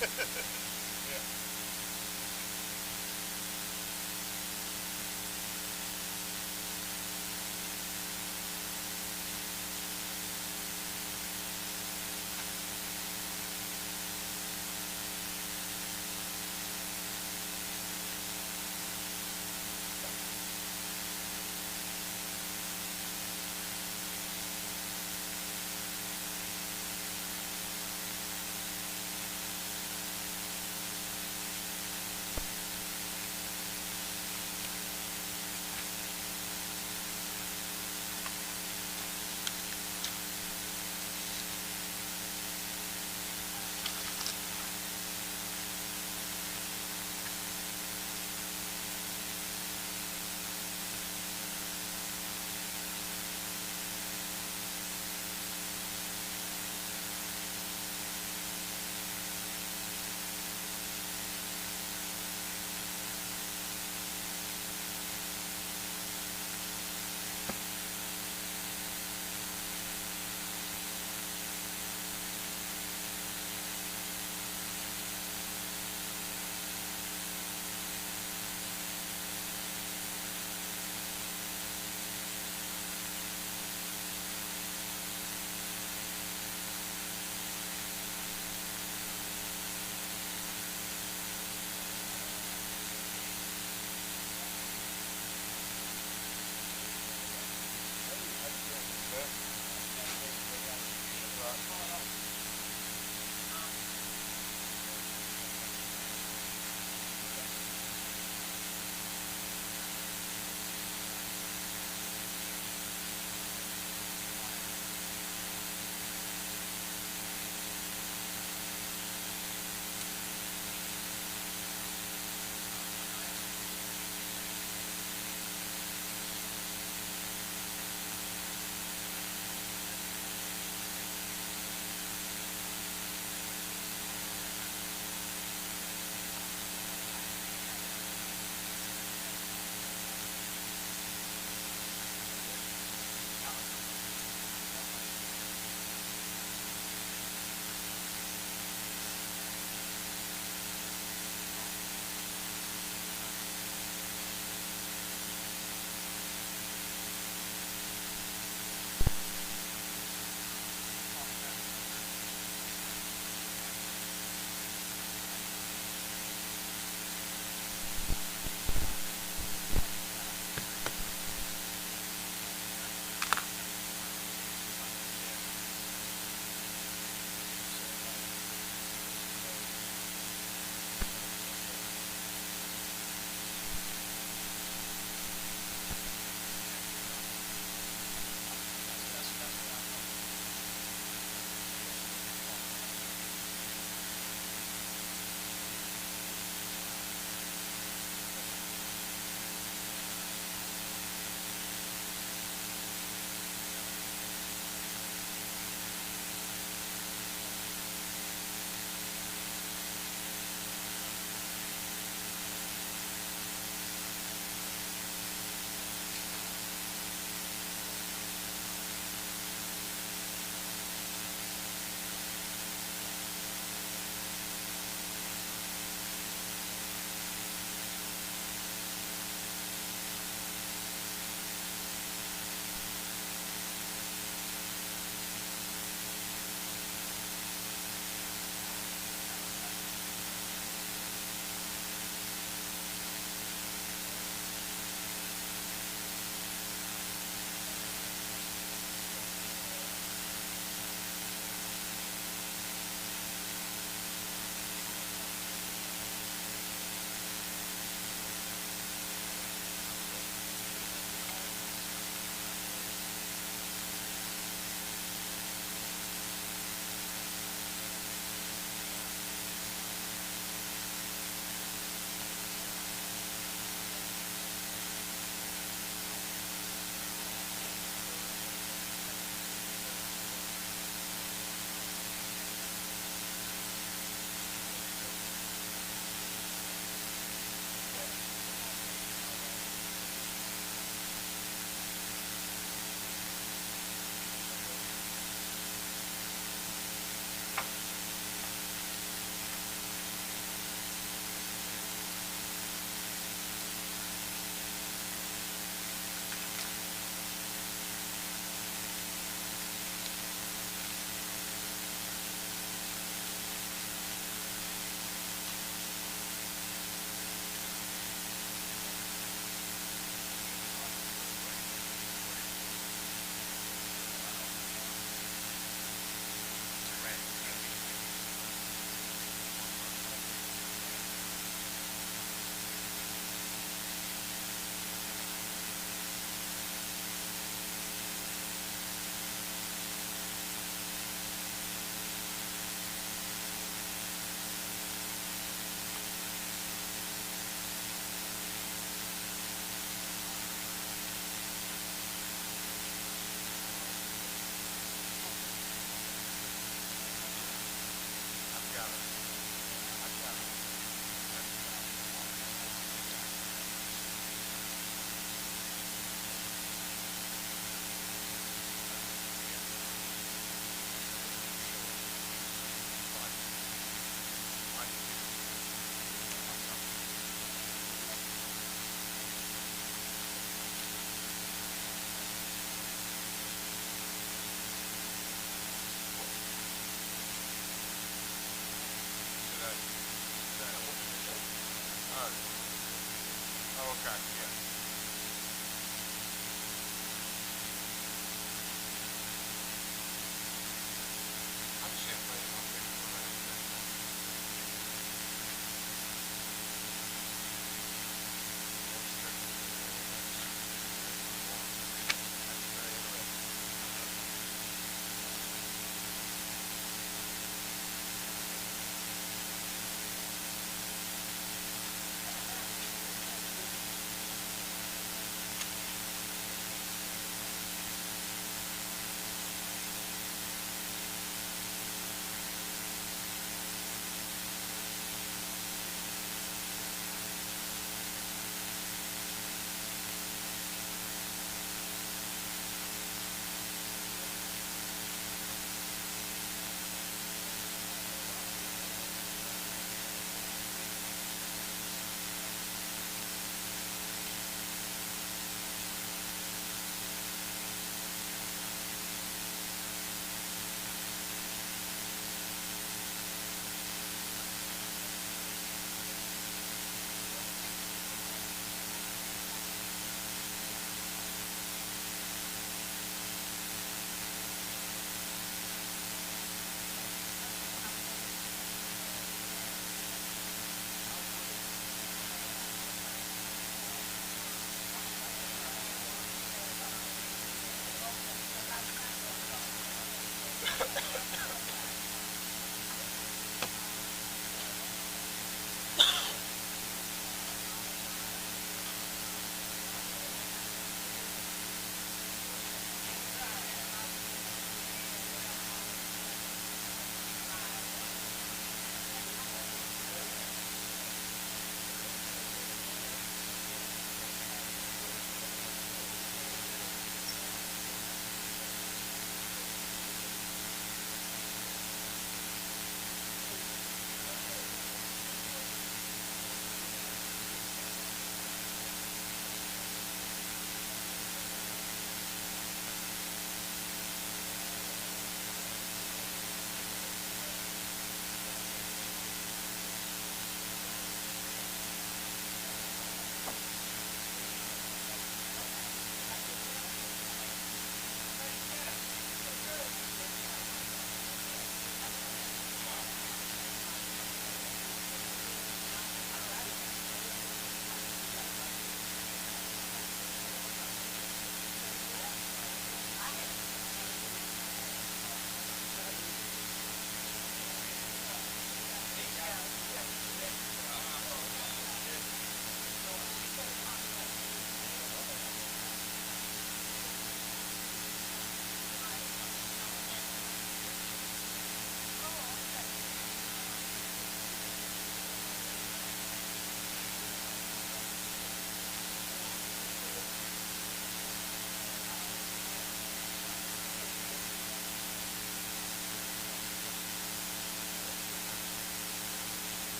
Yeah.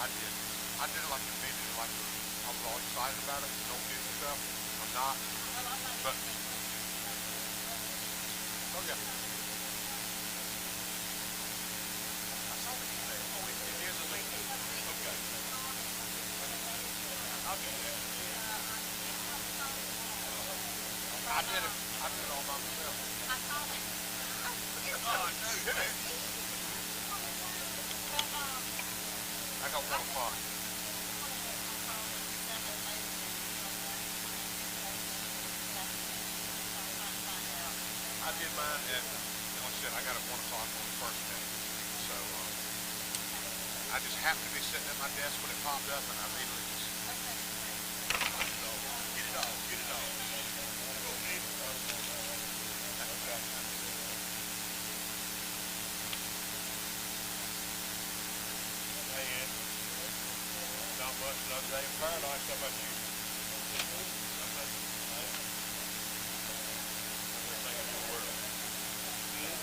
I did. I did it like immediately, like I was all excited about it. Don't get yourself. I'm not. But oh yeah, I saw the email. Oh, it is a link. Okay, I'll do that. I did it. I did it all by myself. Oh, I know you did. I got 1 o'clock. I did mine at, like I said, I got it 1 o'clock on the first day. So I just happened to be sitting at my desk when it popped up, and I immediately just get it all, get it all, get it all. Go ahead. Okay. Hey, Ed. Not much another day in paradise. How about you? Everything in your world. Good.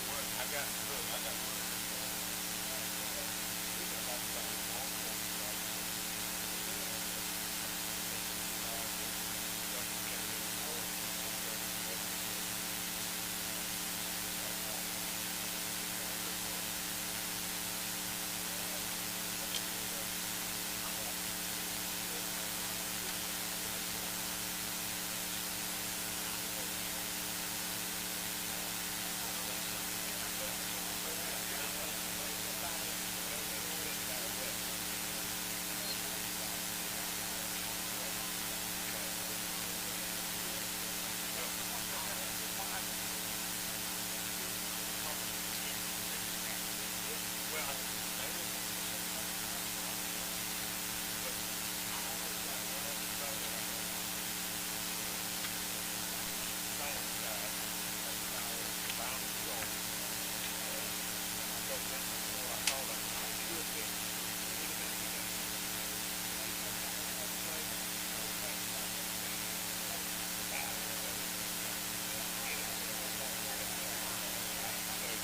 What? I got, look, I got one.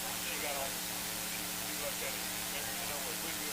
Well, she got on, she looked at it, you know, was we good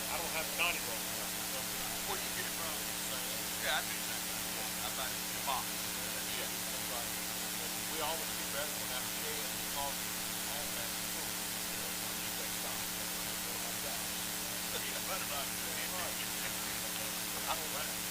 I don't have a Johnny roll. Where you get it from? Yeah, I do the same thing. Yeah, I buy it in a box. Yeah, that's right. We always get better when that shed because all that food. Keep that stock. That's one of my jobs. Yeah, better not. I don't mind.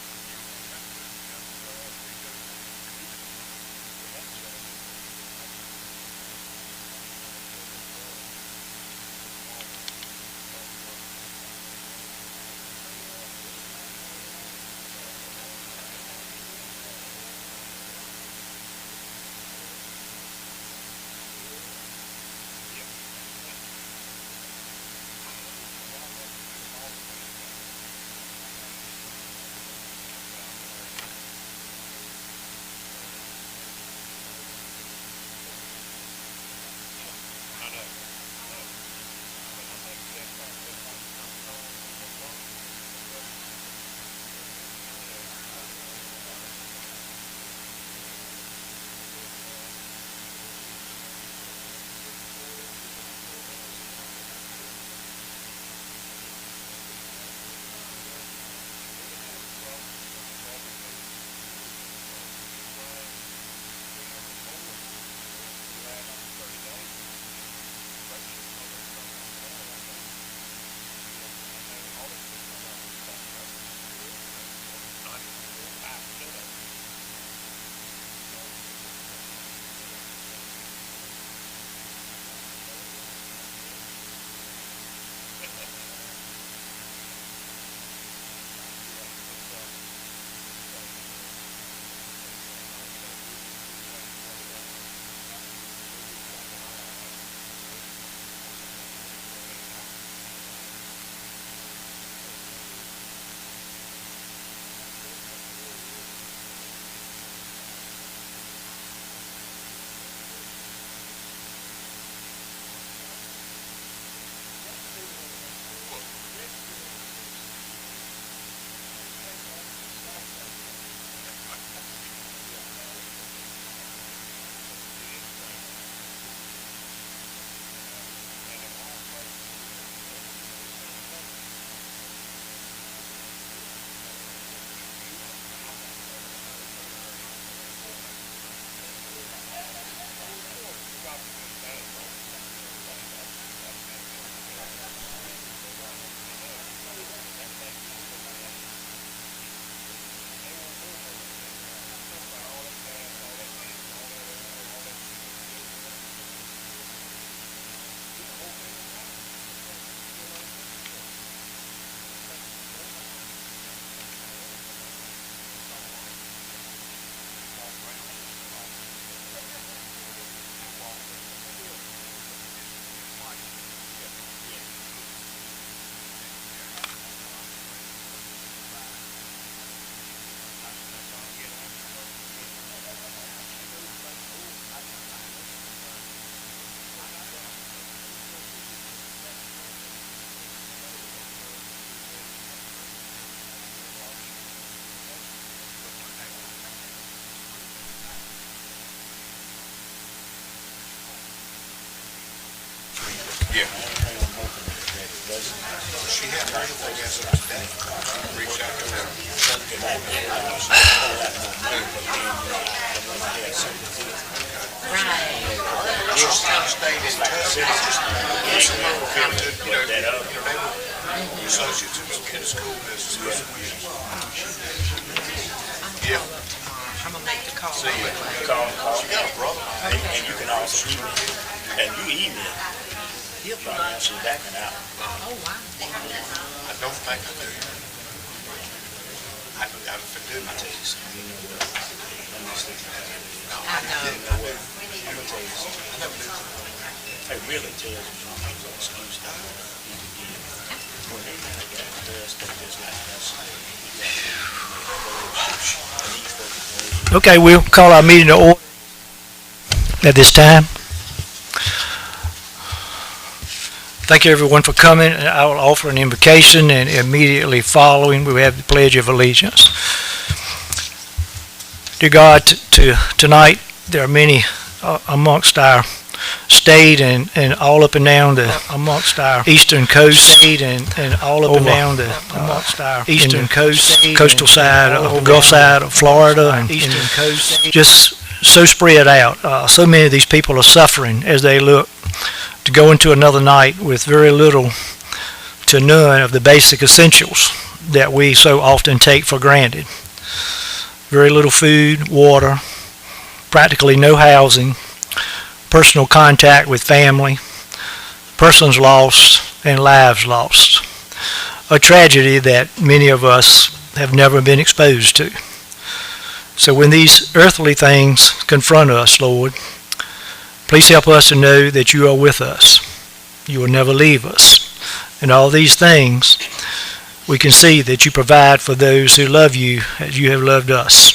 Yeah. She had everything as of today. Reached out to her. She's kind of stayed in touch. Some of them kind of good, they were associates in the school business. Yeah. I'm gonna make the call. See you. She got a brother. And you can also email. And you email. He'll probably answer you back an hour. Oh, wow. I don't think I do. I do. I'll tell you something. You know what? I know. I'm gonna tell you something. It really tells you something. Excuse me. When they kind of got does stuff just like that. Okay, we'll call our meeting to order at this time. Thank you everyone for coming. I will offer an invocation, and immediately following we have the Pledge of Allegiance. Dear God, tonight there are many amongst our state and all up and down amongst our eastern coast and all up and down amongst our eastern coast, coastal side of the Gulf side of Florida and eastern coast, just so spread out. So many of these people are suffering as they look to go into another night with very little to none of the basic essentials that we so often take for granted. Very little food, water, practically no housing, personal contact with family, persons lost, and lives lost. A tragedy that many of us have never been exposed to. So when these earthly things confront us, Lord, please help us to know that you are with us. You will never leave us. And all these things, we can see that you provide for those who love you as you have loved us.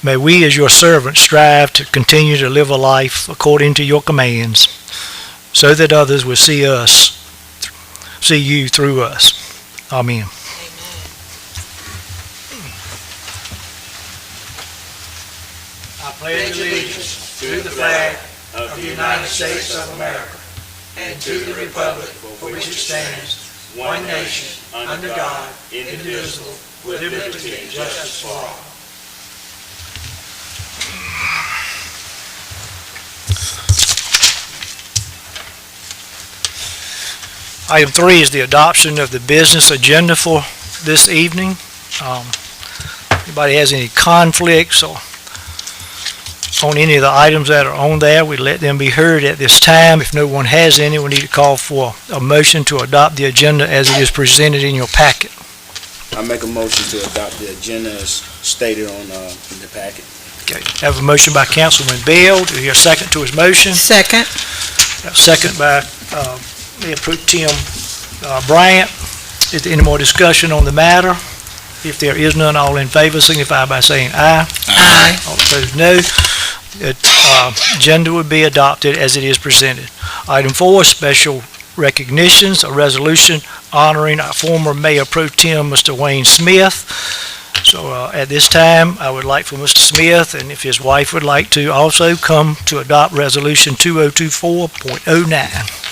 May we as your servants strive to continue to live a life according to your commands, so that others will see you through us. Amen. I pledge allegiance to the flag of the United States of America and to the republic for which it stands, one nation, under God, indivisible, with liberty and justice for all. Item 3 is the adoption of the business agenda for this evening. Anybody has any conflicts or on any of the items that are on there, we let them be heard at this time. If no one has any, we need to call for a motion to adopt the agenda as it is presented in your packet. I make a motion to adopt the agenda as stated on in the packet. Okay. Have a motion by Councilman Bell. Do you hear a second to his motion? Second. Have a second by Mayor Pro Tem Bryant. Is there any more discussion on the matter? If there is none, all in favor signify by saying aye. Aye. All opposed, no. The agenda would be adopted as it is presented. Item 4, special recognitions, a resolution honoring our former Mayor Pro Tem, Mr. Wayne Smith. So at this time, I would like for Mr. Smith, and if his wife would like to, also come to adopt Resolution 2024.09.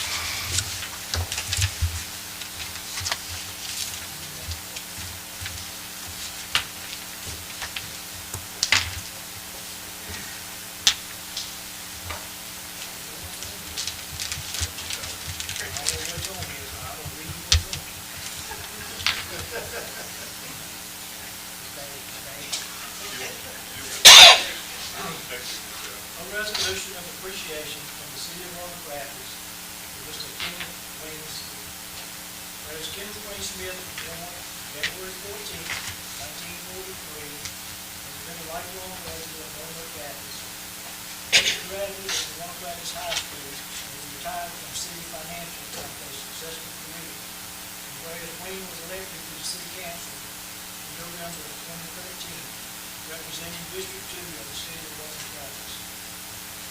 Resolution of appreciation from the city of Roanoke Rapids to Mr. Kenneth Wayne Smith. Whereas Kenneth Wayne Smith was born February 14, 1943, and has been a lifelong resident of Roanoke Rapids. He graduated from Roanoke Rapids High School and was retired from city financial after a successful career. And whereas Wayne was elected to the city council in November of 2013, representing District 2 of the city of Roanoke Rapids.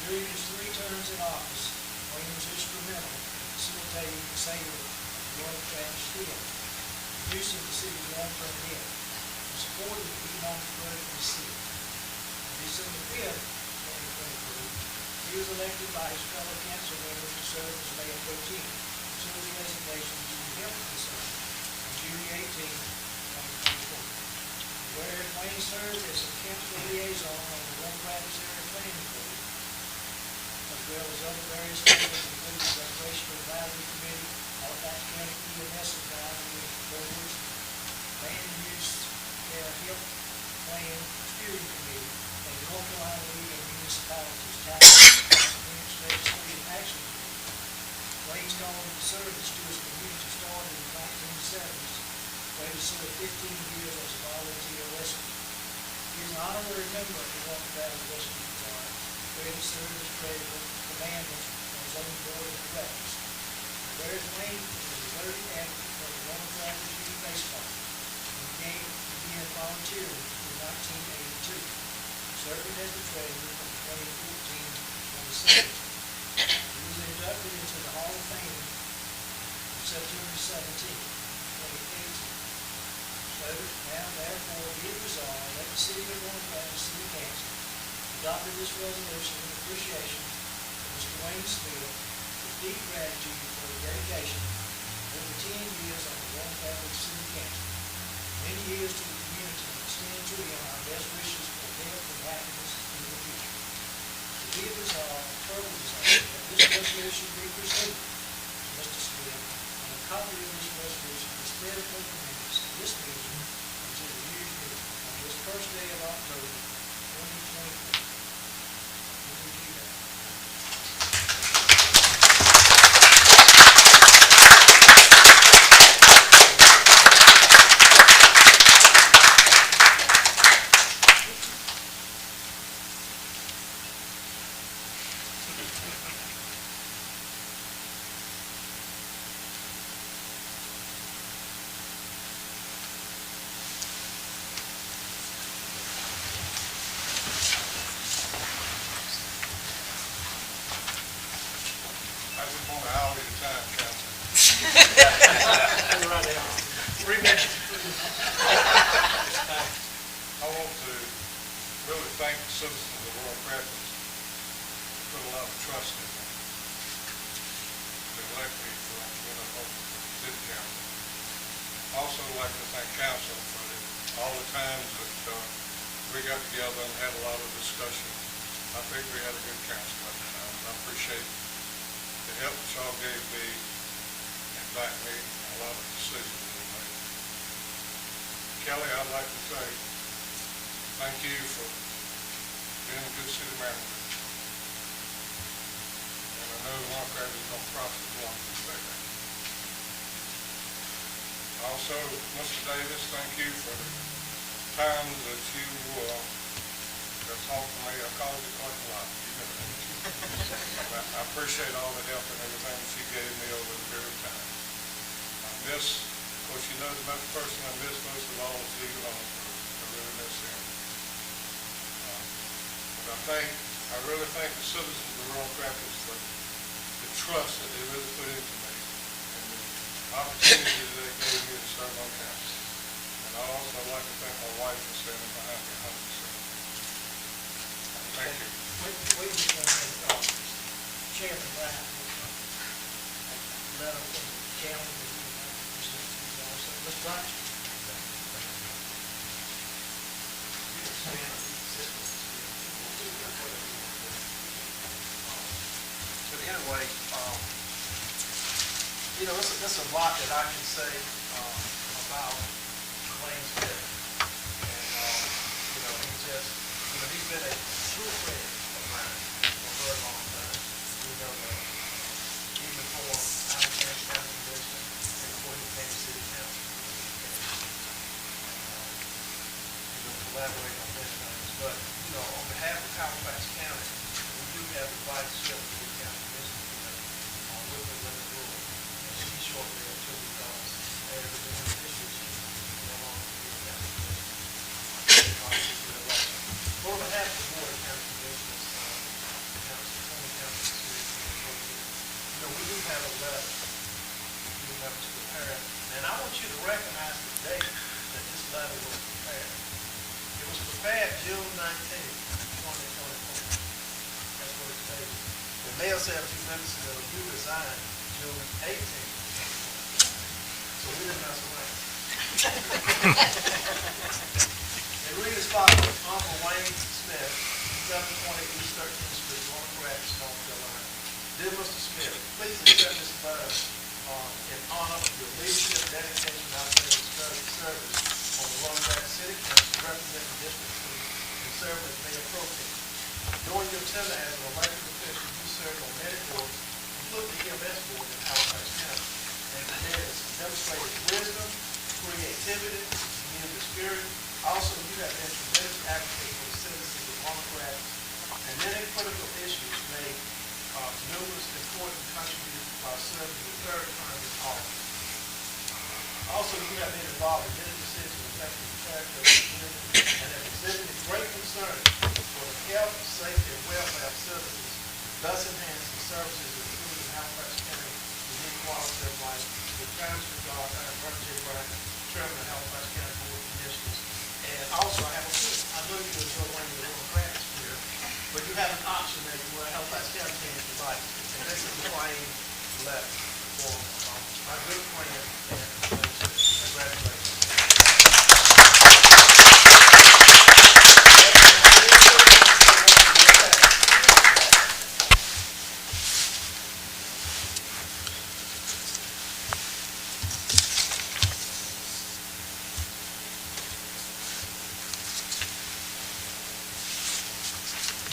During his 3 terms in office, Wayne was instrumental in facilitating the sale of the Roanoke Rapids Steel, reducing the city's long-term debt, and supporting the economic growth of the city. On December 5th, 2023, He was elected by his fellow council members to serve as mayor pro tem until his resignation due to health concerns on June 18, 2024. Whereas Wayne served as a council liaison on the Warren Rapids Area Planning Board, as well as other various committees, including the Recreation Advisory Committee, Halifax County EMS Advisory Boards, Land Use Health Plan Steering Committee, and the North Carolina League of Municipalities Tax Legislative Action Committee. Wayne's gone to service to his community started in the 1970s, where he served 15 years as a volunteer rescue. He is an honorary member of the Roanoke Valley Rescue Choir, where he served as treasurer, commander, and his own board of directors. Whereas Wayne is a devoted advocate for the Roanoke Valley Youth Baseball, and began volunteering in 1982, serving as the treasurer from 2014 to 2017. He was inducted into the Hall of Fame on September 17, 2018. So now therefore be it resolved that the city of Roanoke Valley City Council adopted this resolution in appreciation of Mr. Wayne Smith with deep gratitude for the dedication of over 10 years on the Roanoke Valley City Council. Many years to the community and extend to him our best wishes for health and happiness in the future. To be it resolved, further resolved, that this resolution be presented to Mr. Smith, and a copy of this resolution is spread upon the minutes of this meeting until the year's meeting on this first day of October, 2024. Will you do that? I just want to hour your time, Council. I want to really thank the citizens of Roanoke Rapids who put a lot of trust in me. They elect me for, city council. Also like to thank council for all the times that we got together and had a lot of discussion. I think we had a good council at the time. I appreciate the help that y'all gave me and backed me in a lot of decisions that we made. Kelly, I'd like to say thank you for being a good city manager. And I know Roanoke Rapids is going to prosper as long as you stay there. Also, Mr. Davis, thank you for the times that you have talked to me. I called you quite a lot. You know that. I appreciate all the help and everything that you gave me over the period of time. I miss, of course, you know the best person I miss most of all is you, I really miss him. But I really thank the citizens of Roanoke Rapids for the trust that they really put into me and the opportunity that they gave me to serve on council. And I also like to thank my wife for standing behind me 100%. Thank you. We just want to Chairman Wright, letter from the county that we would like to present to you also. Mr. Wright? But anyway, there's a lot that I can say about Wayne Smith. And, he's just, he's been a true friend of mine for a very long time. Even before I became county commissioner and before he became city council. Collaborate on many things. But, on behalf of Halifax County, we do have the vice chair of the county commissioner, with me in the room. And she's shortly until we come as the district chief, no longer be the county commissioner. On behalf of the board of county commissioners, said a few minutes ago, you resigned June 18th. So we didn't mess around. It reads as follows: Uncle Wayne Smith, 720 East 13th Street, Roanoke, North Carolina. Dear Mr. Smith, please accept this letter in honor of your leadership, dedication, and outstanding service on the Roanoke City Council, representing District 2, Conservative Mayor Pro Tem. During your tenure as an elected official, you served on many boards, including the EMS board in Halifax County, and demonstrated wisdom, creativity, community spirit. Also, you have been a tremendous advocate for the citizens of Roanoke, and many critical issues made numerous important contributions by serving your third term in office. Also, you have been involved in many decisions affecting the character of the community and have exhibited great concern for the health, safety, and welfare of citizens, thus enhancing services including Halifax County unique quality of life. With kindest regards, I am Vernon J. Bryant, Chairman of Halifax County Board of Commissioners. And also, I have a clue. I know you enjoy wearing your Democratic spirit, but you have an option that you wear Halifax County can if you like. And this is the plain letter for my good friend and congratulations.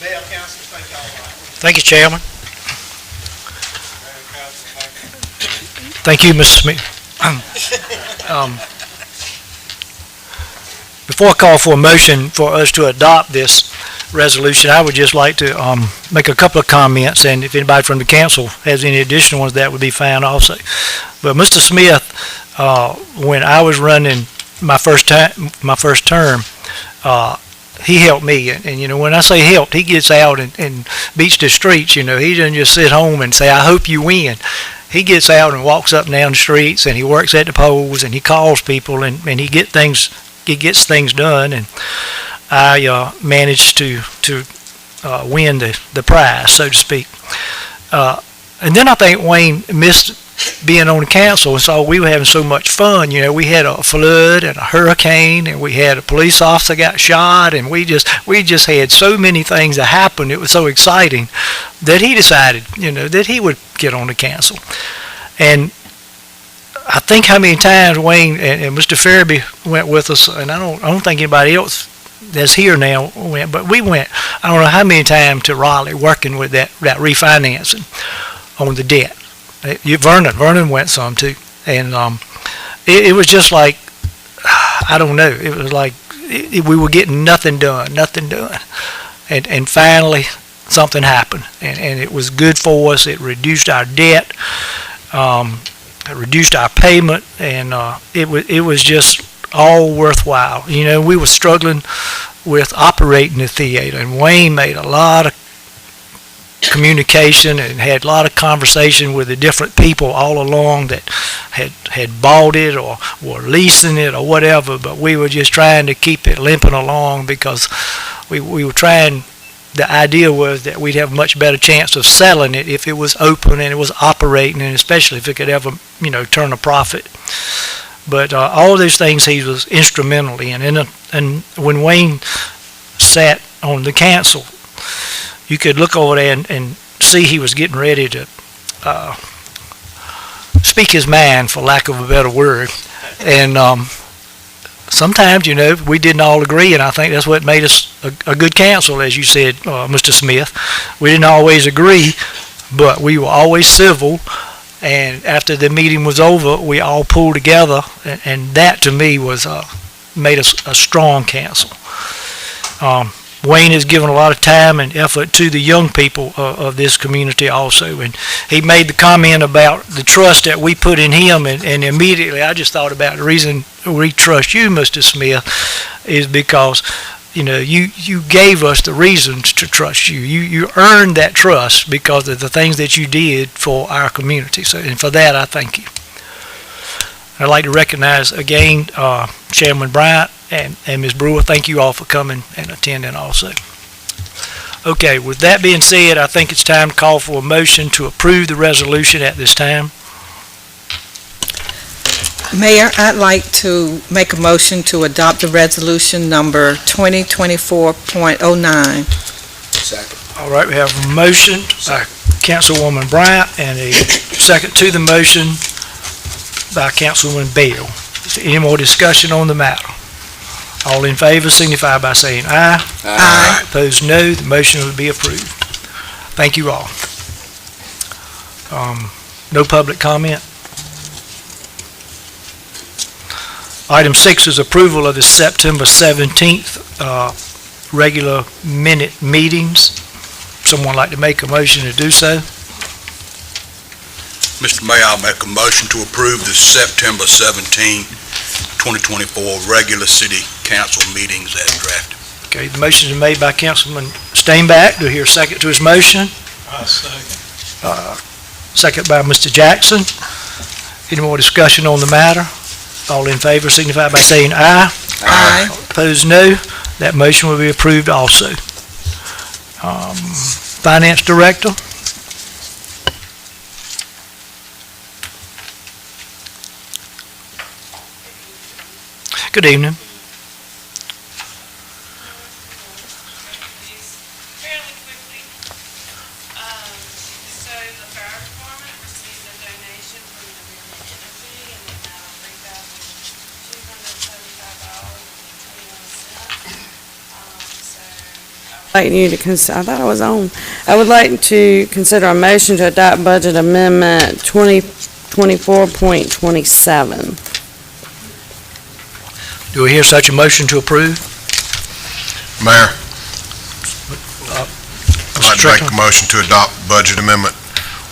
Mayor, Council, thank y'all very much. Thank you, Chairman. Madam Council, thank you. Thank you, Mr. Smith. Before I call for a motion for us to adopt this resolution, I would just like to make a couple of comments, and if anybody from the council has any additional ones, that would be fine also. But Mr. Smith, when I was running my first term, he helped me, and you know, when I say helped, he gets out and beats the streets. You know, he doesn't just sit home and say, "I hope you win." He gets out and walks up and down the streets, and he works at the polls, and he calls people, and he gets things done. And I managed to win the prize, so to speak. And then I think Wayne missed being on the council, and so we were having so much fun. You know, we had a flood and a hurricane, and we had a police officer got shot, and we just had so many things that happened. It was so exciting that he decided, you know, that he would get on the council. And I think how many times Wayne and Mr. Farabee went with us, and I don't think anybody else that's here now went, but we went, I don't know how many times, to Raleigh working with that refinancing on the debt. Vernon went some too, and it was just like, I don't know, it was like we were getting nothing done, and finally something happened, and it was good for us. It reduced our debt, it reduced our payment, and it was just all worthwhile. You know, we were struggling with operating the theater, and Wayne made a lot of communication and had a lot of conversation with the different people all along that had bought it or were leasing it or whatever, but we were just trying to keep it limping along because we were trying. The idea was that we'd have a much better chance of selling it if it was open and it was operating, and especially if it could ever, you know, turn a profit. But all of those things he was instrumental in, and when Wayne sat on the council, you could look over there and see he was getting ready to speak his mind, for lack of a better word. And sometimes, you know, we didn't all agree, and I think that's what made us a good council, as you said, Mr. Smith. We didn't always agree, but we were always civil. And after the meeting was over, we all pulled together, and that to me was made us a strong council. Wayne has given a lot of time and effort to the young people of this community also, and he made the comment about the trust that we put in him, and immediately I just thought about the reason we trust you, Mr. Smith, is because, you know, you gave us the reasons to trust you. You earned that trust because of the things that you did for our community. So, and for that, I thank you. I'd like to recognize again Chairman Bryant and Ms. Brewer. Thank you all for coming and attending also. Okay, with that being said, I think it's time to call for a motion to approve the resolution at this time. Mayor, I'd like to make a motion to adopt the resolution number 2024.09. Second. All right, we have a motion by Councilwoman Bryant and a second to the motion by Councilwoman Bell. Is there any more discussion on the matter? All in favor signify by saying aye. Aye. Opposed, no. The motion will be approved. Thank you all. No public comment. Item 6 is approval of the September 17th regular minute meetings. Someone like to make a motion to do so? Mr. Mayor, I'll make a motion to approve the September 17, 2024 regular city council meetings as drafted. Okay, the motion is made by Councilman Steinbach. Do I hear a second to his motion? Second by Mr. Jackson. Any more discussion on the matter? All in favor signify by saying aye. Aye. Opposed, no. That motion will be approved also. Finance Director? Good evening. Fairly quickly, so the fire department received a donation from the Women Energy in the amount of $3,275.21. Like you to consider, I thought I was on. I would like to consider a motion to adopt budget amendment 2024.27. Do we hear such a motion to approve? Mayor, I'd like to make Strickland? a motion to adopt budget amendment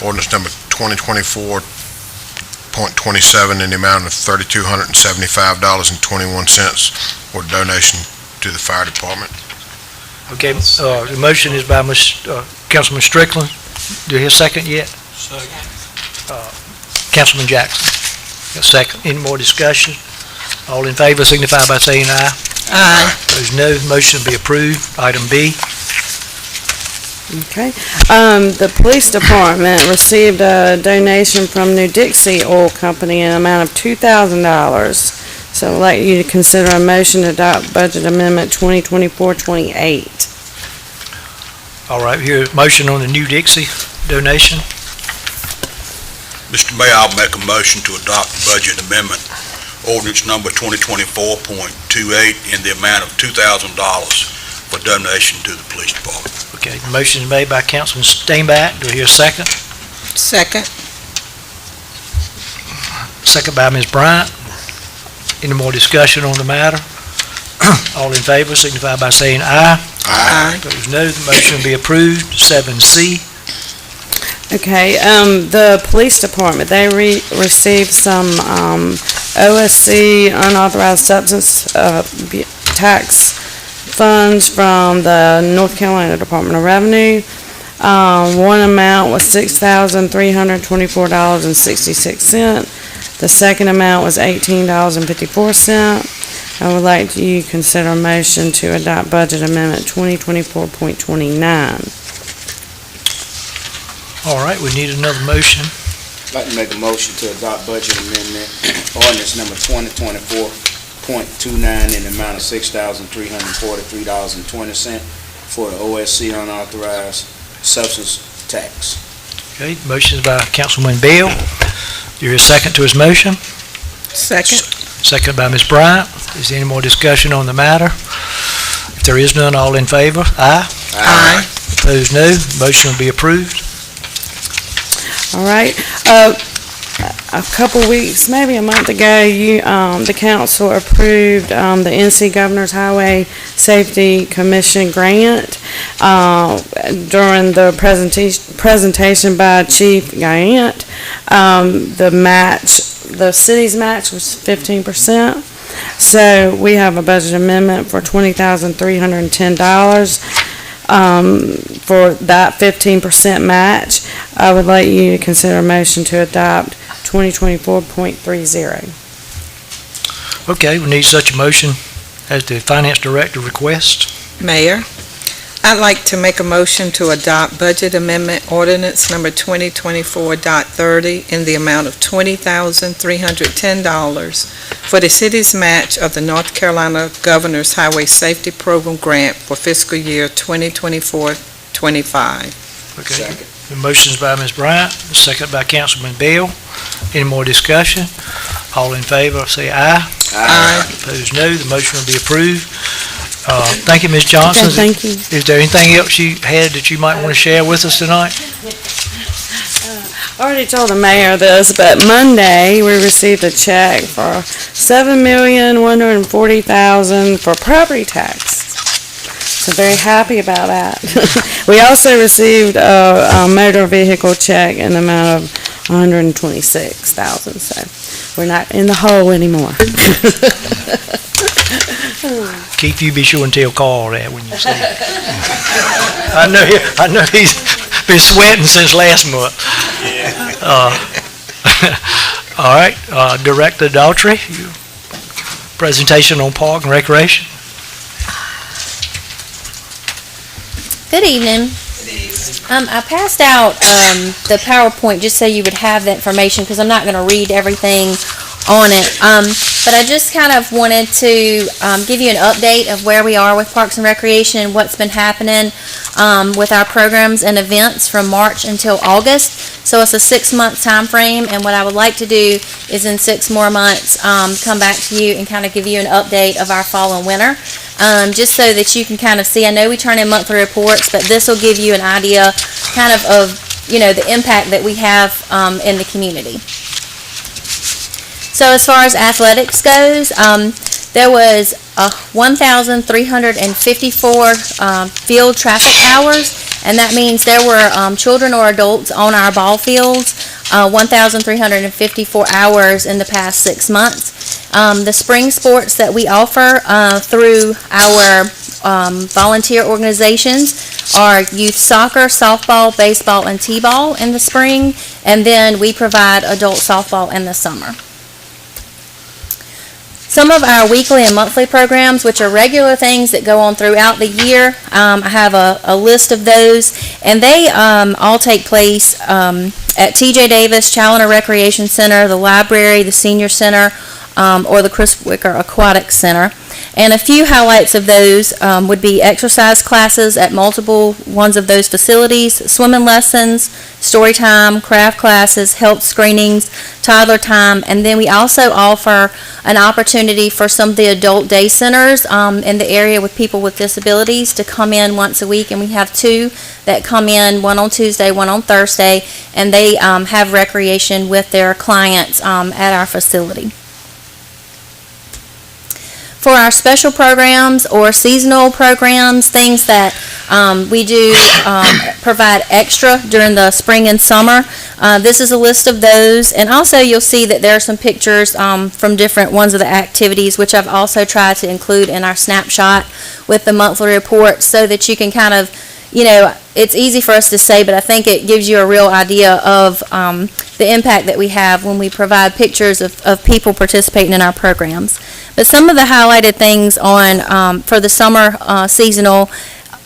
ordinance number 2024.27 in the amount of $3,275.21 for donation to the fire department. Okay, the motion is by Councilman Strickland. Do you hear a second yet? Second. Councilman Jackson. A second. Any more discussion? All in favor signify by saying aye. Aye. Opposed, no. The motion will be approved. Item B. Okay. The police department received a donation from New Dixie Oil Company in an amount of $2,000. So I'd like you to consider a motion to adopt budget amendment 2024-28. All right, here, motion on the New Dixie donation. Mr. Mayor, I'll make a motion to adopt the budget amendment ordinance number 2024.28 in the amount of $2,000 for donation to the police department. Okay, the motion is made by Councilman Steinbach. Do I hear a second? Second. Second by Ms. Bryant. Any more discussion on the matter? All in favor signify by saying aye. Aye. Opposed, no. The motion will be approved. 7C. Okay, the police department, they received some OSC, unauthorized substance tax funds from the North Carolina Department of Revenue. One amount was $6,324.66. The second amount was $18.54. I would like you to consider a motion to adopt budget amendment 2024.29. All right, we need another motion. I'd like to make a motion to adopt budget amendment ordinance number 2024.29 in the amount of $6,343.20 for the OSC unauthorized substance tax. Okay, motion is by Councilman Bell. Do you hear a second to his motion? Second. Second by Ms. Bryant. Is there any more discussion on the matter? If there is none, all in favor? Aye. Aye. Opposed, no. Motion will be approved. All right. A couple weeks, maybe a month ago, the council approved the NC Governor's Highway Safety Commission grant. During the presentation by Chief Guyant, the city's match was 15%. So we have a budget amendment for $20,310. For that 15% match. I would like you to consider a motion to adopt 2024.30. Okay, we need such a motion as the Finance Director requests. Mayor, I'd like to make a motion to adopt budget amendment ordinance number 2024.30 in the amount of $20,310 for the city's match of the North Carolina Governor's Highway Safety Program grant for fiscal year 2024-25. Okay. The motion's by Ms. Bryant, the second by Councilman Bell. Any more discussion? All in favor, say aye. Aye. Opposed, no. The motion will be approved. Thank you, Ms. Johnson. Okay, thank you. Is there anything else you had that you might want to share with us tonight? I already told the mayor this, but Monday, we received a check for $7,140,000 for property tax. So very happy about that. We also received a motor vehicle check in the amount of $126,000, so we're not in the hole anymore. Keith, you be sure and tell Carl that when you see it. I know he's been sweating since last month. All right, Director Daughtry, presentation on Park and Recreation. Good evening. I passed out the PowerPoint just so you would have the information because I'm not going to read everything on it. But I just kind of wanted to give you an update of where we are with Parks and Recreation and what's been happening with our programs and events from March until August. So it's a 6-month time frame, and what I would like to do is in 6 more months come back to you and kind of give you an update of our fall and winter. Just so that you can kind of see. I know we turn in monthly reports, but this will give you an idea kind of the impact that we have in the community. So as far as athletics goes, there was 1,354 field traffic hours, and that means there were children or adults on our ball fields 1,354 hours in the past 6 months. The spring sports that we offer through our volunteer organizations are youth soccer, softball, baseball, and t-ball in the spring, and then we provide adult softball in the summer. Some of our weekly and monthly programs, which are regular things that go on throughout the year, I have a list of those, and they all take place at T.J. Davis, Challoner Recreation Center, the library, the senior center, or the Chris Wicker Aquatic Center. And a few highlights of those would be exercise classes at multiple ones of those facilities, swimming lessons, story time, craft classes, health screenings, toddler time, and then we also offer an opportunity for some of the adult day centers in the area with people with disabilities to come in once a week, and we have 2 that come in, one on Tuesday, one on Thursday, and they have recreation with their clients at our facility. For our special programs or seasonal programs, things that we do provide extra during the spring and summer, this is a list of those. And also you'll see that there are some pictures from different ones of the activities, which I've also tried to include in our snapshot with the monthly report so that you can kind of, it's easy for us to say, but I think it gives you a real idea of the impact that we have when we provide pictures of people participating in our programs. But some of the highlighted things on for the summer seasonal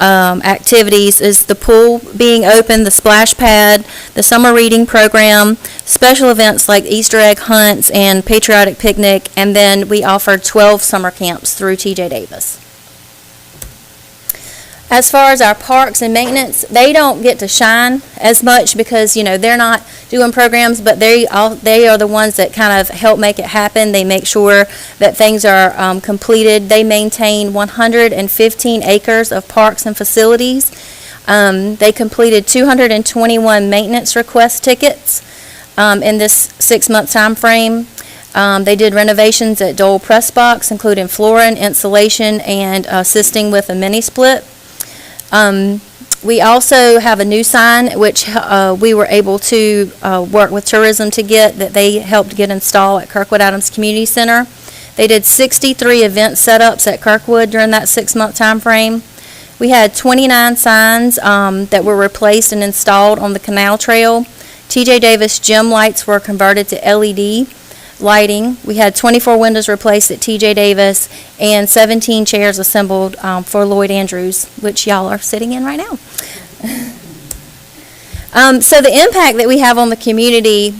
activities is the pool being open, the splash pad, the summer reading program, special events like Easter egg hunts and patriotic picnic, and then we offer 12 summer camps through T.J. Davis. As far as our parks and maintenance, they don't get to shine as much because, they're not doing programs, but they are the ones that kind of help make it happen. They make sure that things are completed. They maintain 115 acres of parks and facilities. They completed 221 maintenance request tickets in this 6-month time frame. They did renovations at Dole Press Box, including flooring, insulation, and assisting with a mini split. We also have a new sign, which we were able to work with tourism to get, that they helped get installed at Kirkwood Adams Community Center. They did 63 event setups at Kirkwood during that 6-month time frame. We had 29 signs that were replaced and installed on the Canal Trail. T.J. Davis gym lights were converted to LED. lighting. We had 24 windows replaced at TJ Davis and 17 chairs assembled for Lloyd Andrews, which y'all are sitting in right now. So the impact that we have on the community,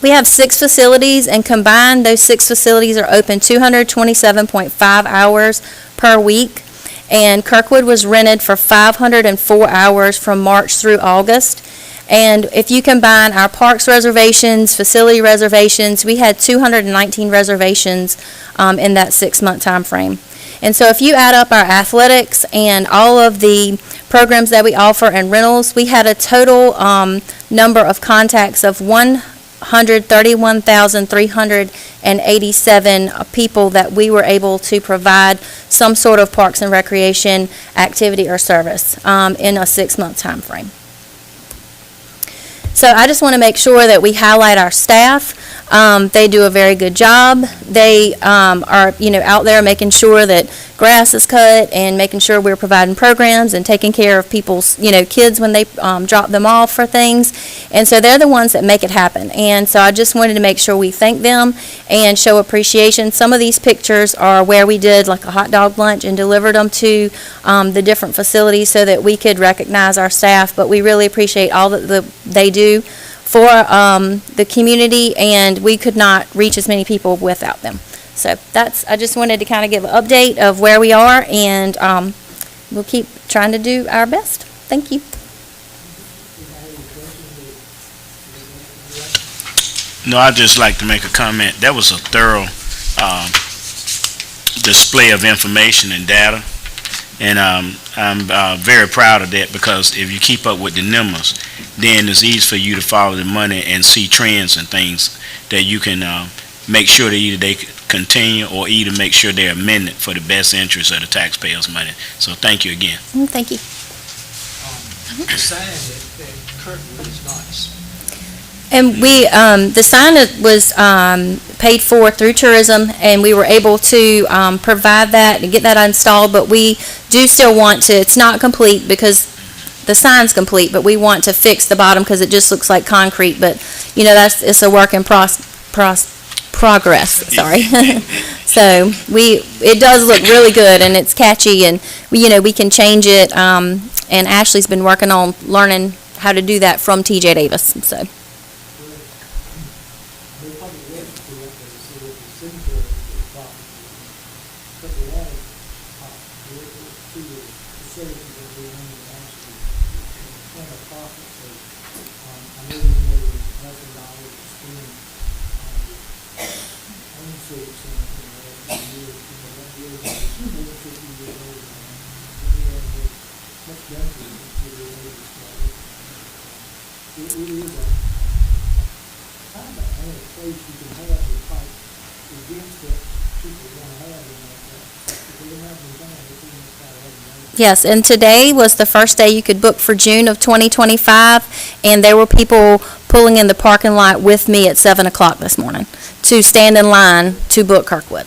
we have 6 facilities, and combined, those 6 facilities are open 227.5 hours per week. And Kirkwood was rented for 504 hours from March through August. And if you combine our parks reservations, facility reservations, we had 219 reservations in that 6-month time frame. And so if you add up our athletics and all of the programs that we offer and rentals, we had a total number of contacts of 131,387 people that we were able to provide some sort of parks and recreation activity or service in a 6-month time frame. So I just want to make sure that we highlight our staff. They do a very good job. They are, out there making sure that grass is cut and making sure we're providing programs and taking care of people's, kids when they drop them off for things. And so they're the ones that make it happen. And so I just wanted to make sure we thank them and show appreciation. Some of these pictures are where we did like a hot dog lunch and delivered them to the different facilities so that we could recognize our staff. But we really appreciate all that they do for the community, and we could not reach as many people without them. So I just wanted to kind of give an update of where we are, and we'll keep trying to do our best. Thank you. No, I'd just like to make a comment. That was a thorough display of information and data, and I'm very proud of that, because if you keep up with the numbers, then it's easy for you to follow the money and see trends and things that you can make sure that either they continue or either make sure they're amended for the best interest of the taxpayers' money. So thank you again. Thank you. The sign at Kirkwood is nice. And we, the sign was paid for through tourism, and we were able to provide that and get that installed, but we do still want to, it's not complete because the sign's complete, but we want to fix the bottom because it just looks like concrete, but, it's a work in progress, sorry. So it does look really good, and it's catchy, and, we can change it, and Ashley's been working on learning how to do that from TJ Davis, so. Yes, and today was the first day you could book for June of 2025, and there were people pulling in the parking lot with me at 7 o'clock this morning to stand in line to book Kirkwood.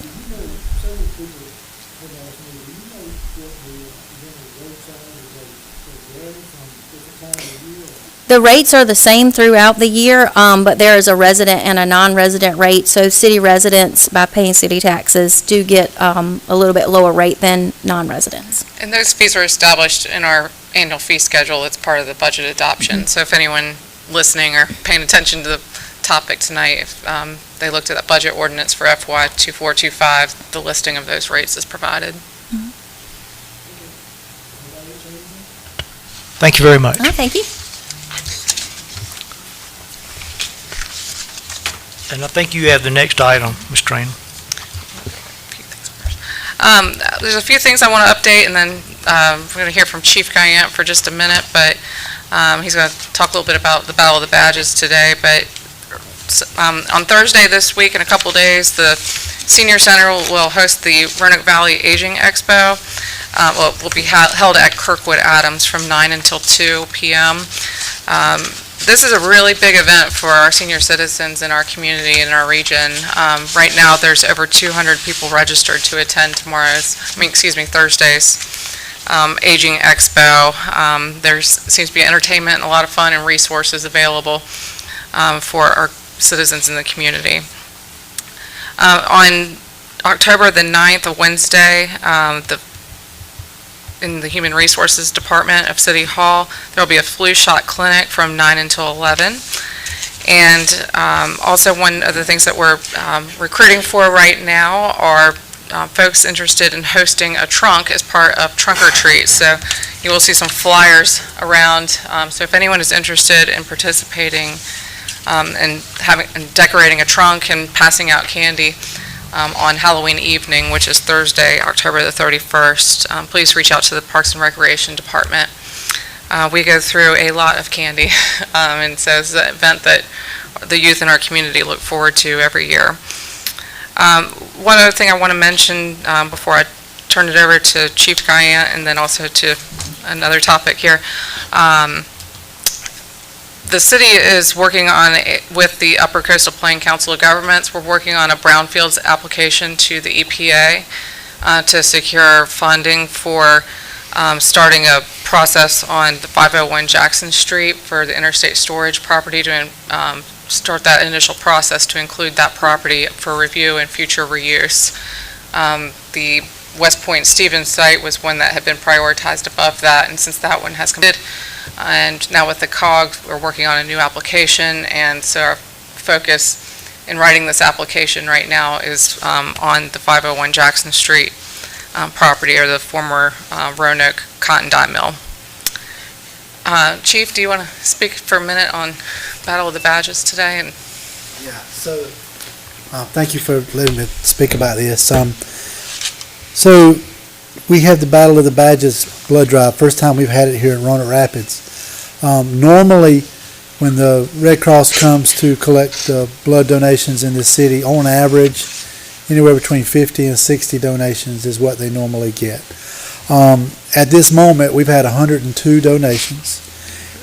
The rates are the same throughout the year, but there is a resident and a non-resident rate, so city residents, by paying city taxes, do get a little bit lower rate than non-residents. And those fees are established in our annual fee schedule. It's part of the budget adoption. So if anyone listening or paying attention to the topic tonight, if they looked at that budget ordinance for FY 2425, the listing of those rates is provided. Thank you very much. Oh, thank you. And I think you have the next item, Ms. Trainer. There's a few things I want to update, and then we're going to hear from Chief Guyant for just a minute, but he's going to talk a little bit about the Battle of the Badges today. But on Thursday this week, in a couple days, the Senior Center will host the Roanoke Valley Aging Expo. It will be held at Kirkwood Adams from 9 until 2 p.m. This is a really big event for our senior citizens in our community, in our region. Right now, there's over 200 people registered to attend Thursday's Aging Expo. There seems to be entertainment and a lot of fun and resources available for our citizens in the community. On October the 9th, a Wednesday, in the Human Resources Department of City Hall, there will be a flu shot clinic from 9 until 11. And also one of the things that we're recruiting for right now are folks interested in hosting a trunk as part of Trunk or Treat. So you will see some flyers around. So if anyone is interested in participating and decorating a trunk and passing out candy on Halloween evening, which is Thursday, October the 31st, please reach out to the Parks and Recreation Department. We go through a lot of candy, and so it's an event that the youth in our community look forward to every year. One other thing I want to mention before I turn it over to Chief Guyant and then also to another topic here. The city is working on, with the Upper Coastal Plain Council of Governments, we're working on a brownfields application to the EPA to secure funding for starting a process on the 501 Jackson Street for the interstate storage property to start that initial process to include that property for review and future reuse. The West Point Stevens site was one that had been prioritized above that, and since that one has completed, and now with the COG, we're working on a new application, and so our focus in writing this application right now is on the 501 Jackson Street property, or the former Roanoke cotton dye mill. Chief, do you want to speak for a minute on Battle of the Badges today? And yeah, so thank you for letting me speak about this. So we have the Battle of the Badges blood drive. First time we've had it here at Roanoke Rapids. Normally, when the Red Cross comes to collect blood donations in the city, on average, anywhere between 50 and 60 donations is what they normally get. At this moment, we've had 102 donations,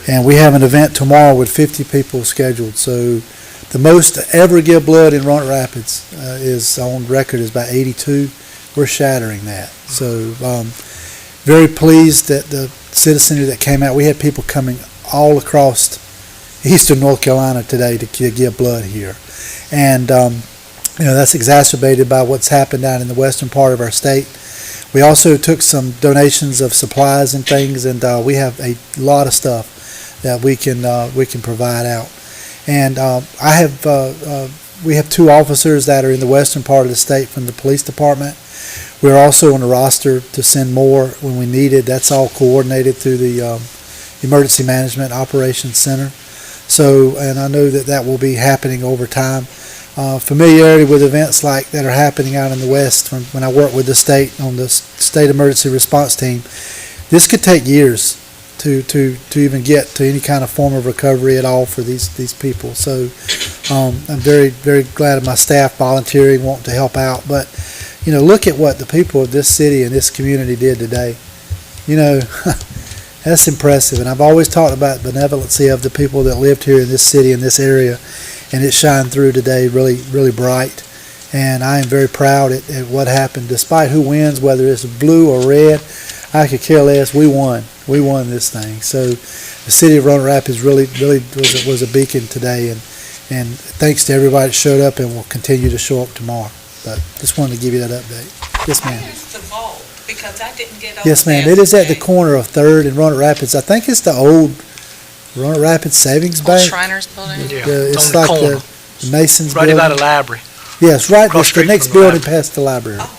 and we have an event tomorrow with 50 people scheduled. So the most to ever give blood in Roanoke Rapids is on record is about 82. We're shattering that. So very pleased that the citizenry that came out. We had people coming all across eastern North Carolina today to give blood here. And that's exacerbated by what's happened down in the western part of our state. We also took some donations of supplies and things, and we have a lot of stuff that we can provide out. And we have 2 officers that are in the western part of the state from the police department. We're also on the roster to send more when we need it. That's all coordinated through the Emergency Management Operations Center. So, and I know that will be happening over time. Familiarity with events like that are happening out in the West, when I work with the state on the state emergency response team, this could take years to even get to any kind of form of recovery at all for these people. So I'm very, very glad of my staff volunteering, wanting to help out. But, look at what the people of this city and this community did today. That's impressive. And I've always talked about the benevolency of the people that lived here in this city, in this area, and it shined through today really, really bright. And I am very proud at what happened. Despite who wins, whether it's blue or red, I could care less. We won. We won this thing. So the city of Roanoke Rapids really was a beacon today. And thanks to everybody that showed up and will continue to show up tomorrow. But just wanted to give you that update. Yes, ma'am. Where's the vault? Because I didn't get over Yes, ma'am. there It is at the today. corner of 3rd and Roanoke Rapids. I think it's the old Roanoke Rapids Savings Old Bank. Shriners Building? Yeah, It's on the like corner, the Mason's right building. by the library. Yes, right. Across It's the street next from the building library. past the library. Oh.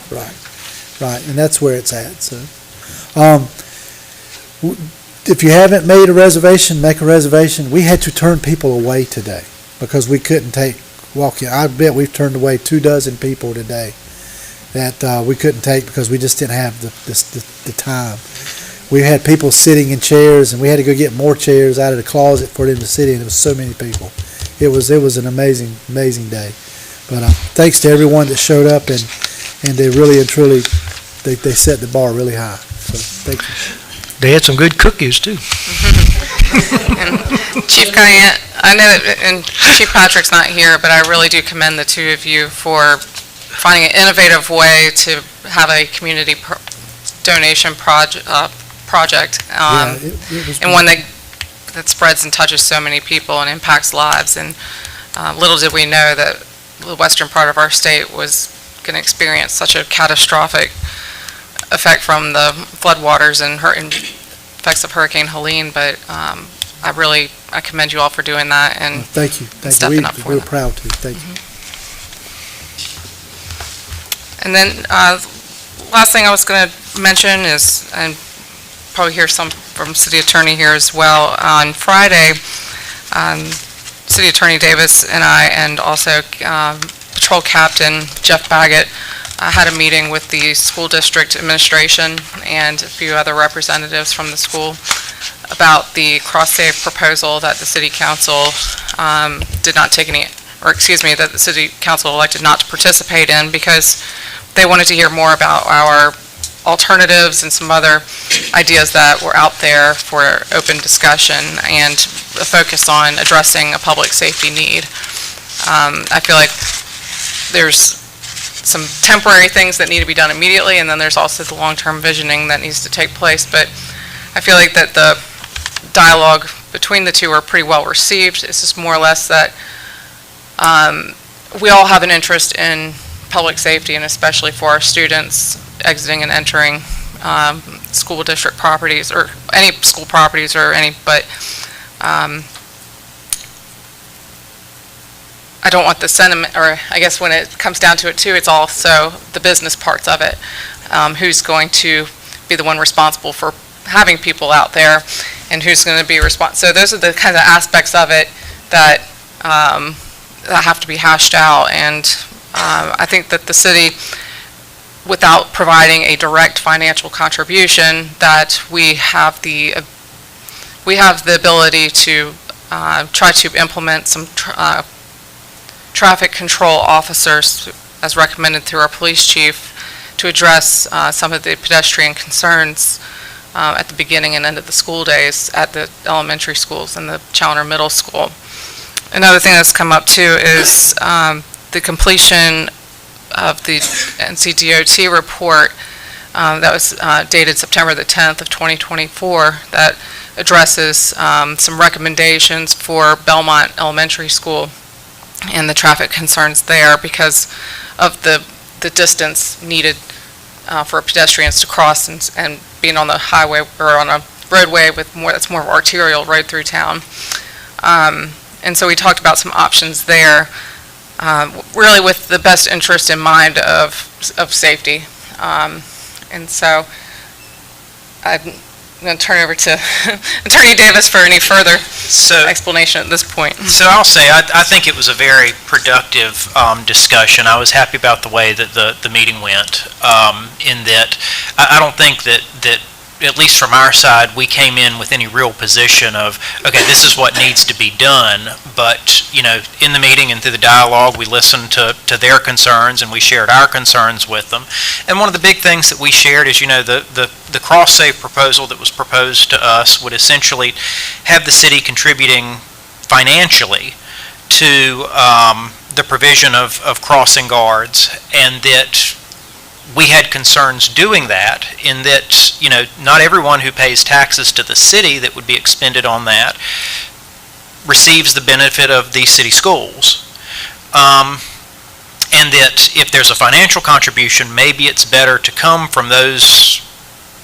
Right. And that's where it's at. So, if you haven't made a reservation, make a reservation. We had to turn people away today because we couldn't take walk-in. I bet we've turned away 24 people today that we couldn't take because we just didn't have the time. We had people sitting in chairs, and we had to go get more chairs out of the closet for them to sit in. There was so many people. It was an amazing day. But thanks to everyone that showed up, and they really and truly they set the bar really high. So thank you. They had some good cookies, too. And Chief Guyant, I know that, and Chief Patrick's not here, but I really do commend the 2 of you for finding an innovative way to have a community donation project, It was and one that spreads and touches so many people and impacts lives. And little did we know that the western part of our state was going to experience such a catastrophic effect from the floodwaters and effects of Hurricane Helene, but I commend you all for doing that and Thank you. Thank you. stepping up for We're them. proud to. Thank you. And then, last thing I was going to mention is, and probably hear some from City Attorney here as well, on Friday, City Attorney Davis and I, and also Patrol Captain Jeff Baggett, had a meeting with the school district administration and a few other representatives from the school about the cross-save proposal that the city council did not take any, or excuse me, that the city council elected not to participate in because they wanted to hear more about our alternatives and some other ideas that were out there for open discussion and a focus on addressing a public safety need. I feel like there's some temporary things that need to be done immediately, and then there's also the long-term visioning that needs to take place. But I feel like that the dialogue between the two are pretty well received. It's just more or less that we all have an interest in public safety, and especially for our students exiting and entering school district properties, or any school properties, or any, but I don't want the sentiment, or I guess when it comes down to it too, it's also the business parts of it. Who's going to be the one responsible for having people out there, and who's going to be responsible. So those are the kinds of aspects of it that that have to be hashed out, and I think that the city, without providing a direct financial contribution, that we have the ability to try to implement some traffic control officers, as recommended through our police chief, to address some of the pedestrian concerns at the beginning and end of the school days at the elementary schools and the Challoner Middle School. Another thing that's come up too is the completion of the NCDOT report that was dated September the 10th of 2024 that addresses some recommendations for Belmont Elementary School and the traffic concerns there because of the distance needed for pedestrians to cross and being on the highway or on a roadway with that's more of an arterial road through town. And so we talked about some options there, really with the best interest in mind of safety. And so I'm going to turn it over to Attorney Davis for any further explanation at this point. So I'll say, I think it was a very productive discussion. I was happy about the way that the meeting went, in that I don't think that at least from our side, we came in with any real position of, okay, this is what needs to be done, but, you know, in the meeting and through the dialogue, we listened to their concerns and we shared our concerns with them. And one of the big things that we shared is, you know, the cross-save proposal that was proposed to us would essentially have the city contributing financially to the provision of crossing guards, and that we had concerns doing that, in that, you know, not everyone who pays taxes to the city that would be expended on that receives the benefit of these city schools. And that if there's a financial contribution, maybe it's better to come from those